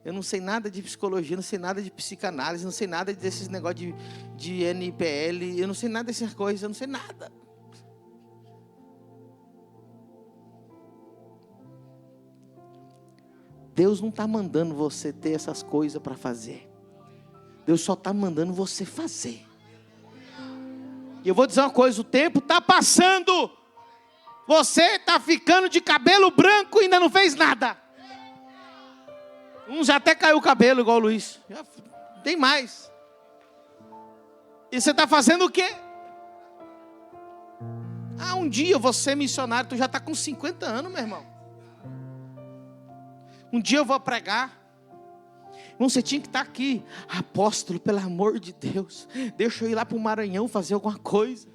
A: eu não sei nada de psicologia, não sei nada de psicanálise, não sei nada desses negócios de NPL, eu não sei nada dessas coisas, eu não sei nada. Deus não está mandando você ter essas coisas para fazer. Deus só está mandando você fazer. E eu vou dizer uma coisa, o tempo está passando. Você está ficando de cabelo branco e ainda não fez nada. Já até caiu o cabelo, igual o Luiz. Já tem mais. E você está fazendo o quê? Um dia eu vou ser missionário. Tu já está com 50 anos, meu irmão. Um dia eu vou pregar. Irmão, você tinha que estar aqui. Apóstolo, pelo amor de Deus, deixa eu ir lá para o Maranhão fazer alguma coisa.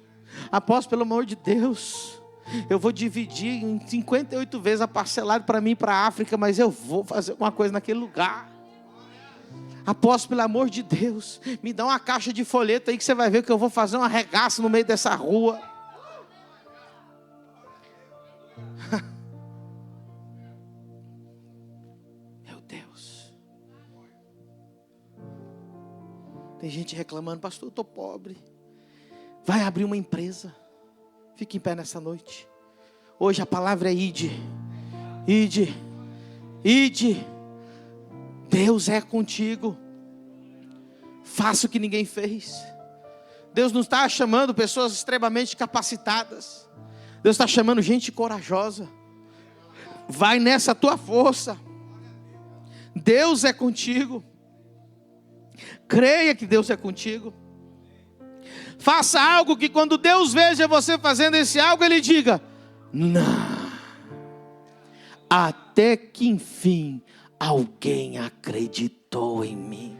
A: Apóstolo, pelo amor de Deus, eu vou dividir em 58 vezes a parcelado para mim e para a África, mas eu vou fazer alguma coisa naquele lugar. Apóstolo, pelo amor de Deus, me dá uma caixa de folheto aí que você vai ver que eu vou fazer um arregaço no meio dessa rua. Meu Deus. Tem gente reclamando, pastor, eu estou pobre. Vai abrir uma empresa. Fique em pé nessa noite. Hoje a palavra é ide. Ide. Ide. Deus é contigo. Faça o que ninguém fez. Deus não está chamando pessoas extremamente capacitadas. Deus está chamando gente corajosa. Vai nessa tua força. Deus é contigo. Creia que Deus é contigo. Faça algo que quando Deus veja você fazendo esse algo, Ele diga, não. Até que enfim alguém acreditou em mim.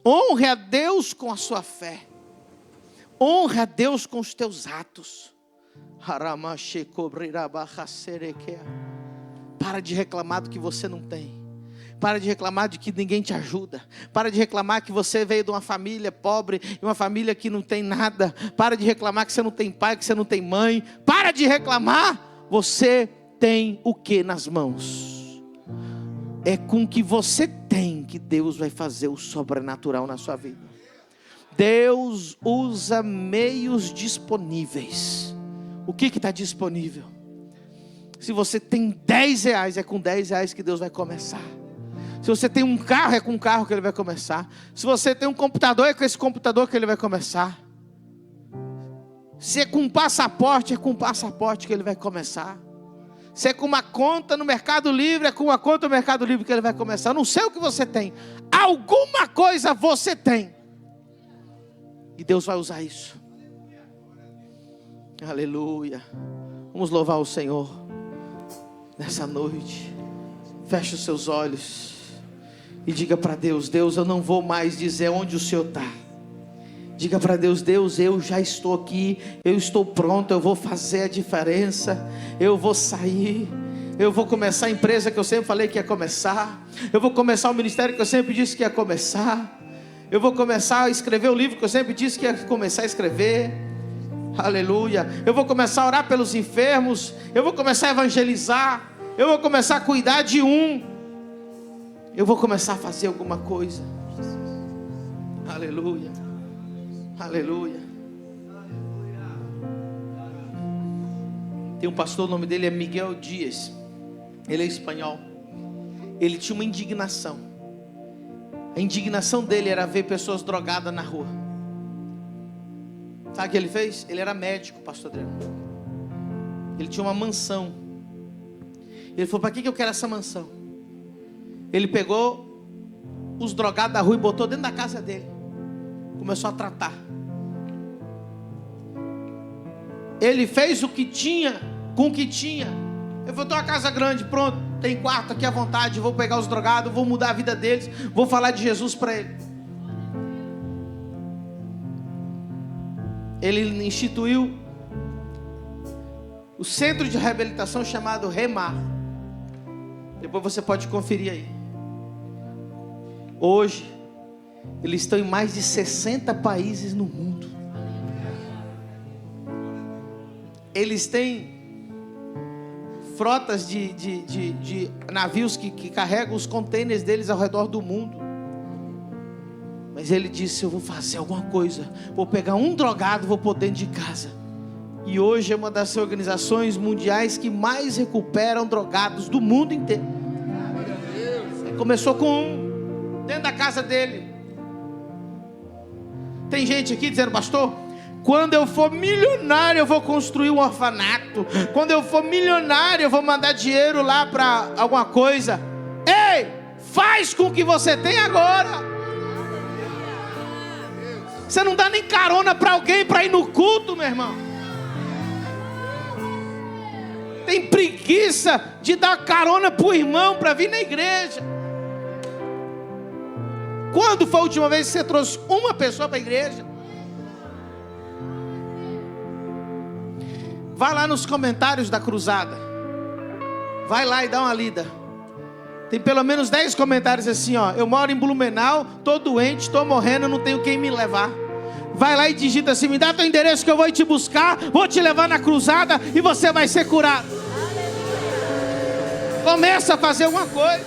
A: Honre a Deus com a sua fé. Honre a Deus com os teus atos. Para de reclamar do que você não tem. Para de reclamar de que ninguém te ajuda. Para de reclamar que você veio de uma família pobre, e uma família que não tem nada. Para de reclamar que você não tem pai, que você não tem mãe. Para de reclamar. Você tem o que nas mãos? É com o que você tem que Deus vai fazer o sobrenatural na sua vida. Deus usa meios disponíveis. O que está disponível? Se você tem 10 reais, é com 10 reais que Deus vai começar. Se você tem um carro, é com um carro que Ele vai começar. Se você tem um computador, é com esse computador que Ele vai começar. Se é com um passaporte, é com um passaporte que Ele vai começar. Se é com uma conta no Mercado Livre, é com uma conta no Mercado Livre que Ele vai começar. Eu não sei o que você tem. Alguma coisa você tem. E Deus vai usar isso. Aleluia. Vamos louvar o Senhor nessa noite. Feche os seus olhos e diga para Deus: Deus, eu não vou mais dizer onde o Senhor está. Diga para Deus: Deus, eu já estou aqui, eu estou pronto, eu vou fazer a diferença, eu vou sair, eu vou começar a empresa que eu sempre falei que ia começar, eu vou começar o ministério que eu sempre disse que ia começar, eu vou começar a escrever o livro que eu sempre disse que ia começar a escrever. Aleluia. Eu vou começar a orar pelos enfermos, eu vou começar a evangelizar, eu vou começar a cuidar de eu vou começar a fazer alguma coisa. Aleluia. Aleluia. Tem um pastor, o nome dele é Miguel Dias. Ele é espanhol. Ele tinha uma indignação. A indignação dele era ver pessoas drogadas na rua. Sabe o que ele fez? Ele era médico, pastor Adriano. Ele tinha uma mansão. Ele falou: para que eu quero essa mansão? Ele pegou os drogados da rua e botou dentro da casa dele. Começou a tratar. Ele fez o que tinha com o que tinha. Eu vou ter uma casa grande, pronto, tem quarto aqui à vontade. Vou pegar os drogados, vou mudar a vida deles, vou falar de Jesus para ele. Ele instituiu o centro de reabilitação chamado Remar. Depois você pode conferir aí. Hoje eles estão em mais de 60 países no mundo. Eles têm frotas de navios que carregam os contêineres deles ao redor do mundo. Mas ele disse: eu vou fazer alguma coisa. Vou pegar um drogado, vou pôr dentro de casa. E hoje é uma das organizações mundiais que mais recuperam drogados do mundo inteiro. Ele começou com dentro da casa dele. Tem gente aqui dizendo: pastor, quando eu for milionário eu vou construir um orfanato. Quando eu for milionário eu vou mandar dinheiro lá para alguma coisa. Ei, faz com o que você tem agora. Você não dá nem carona para alguém para ir no culto, meu irmão. Tem preguiça de dar carona para o irmão para vir na igreja. Quando foi a última vez que você trouxe uma pessoa para a igreja? Vai lá nos comentários da cruzada. Vai lá e dá uma lida. Tem pelo menos 10 comentários assim, ó: eu moro em Blumenau, tô doente, tô morrendo, não tenho quem me levar. Vai lá e digita assim: me dá teu endereço que eu vou te buscar, vou te levar na cruzada e você vai ser curado. Começa a fazer uma coisa.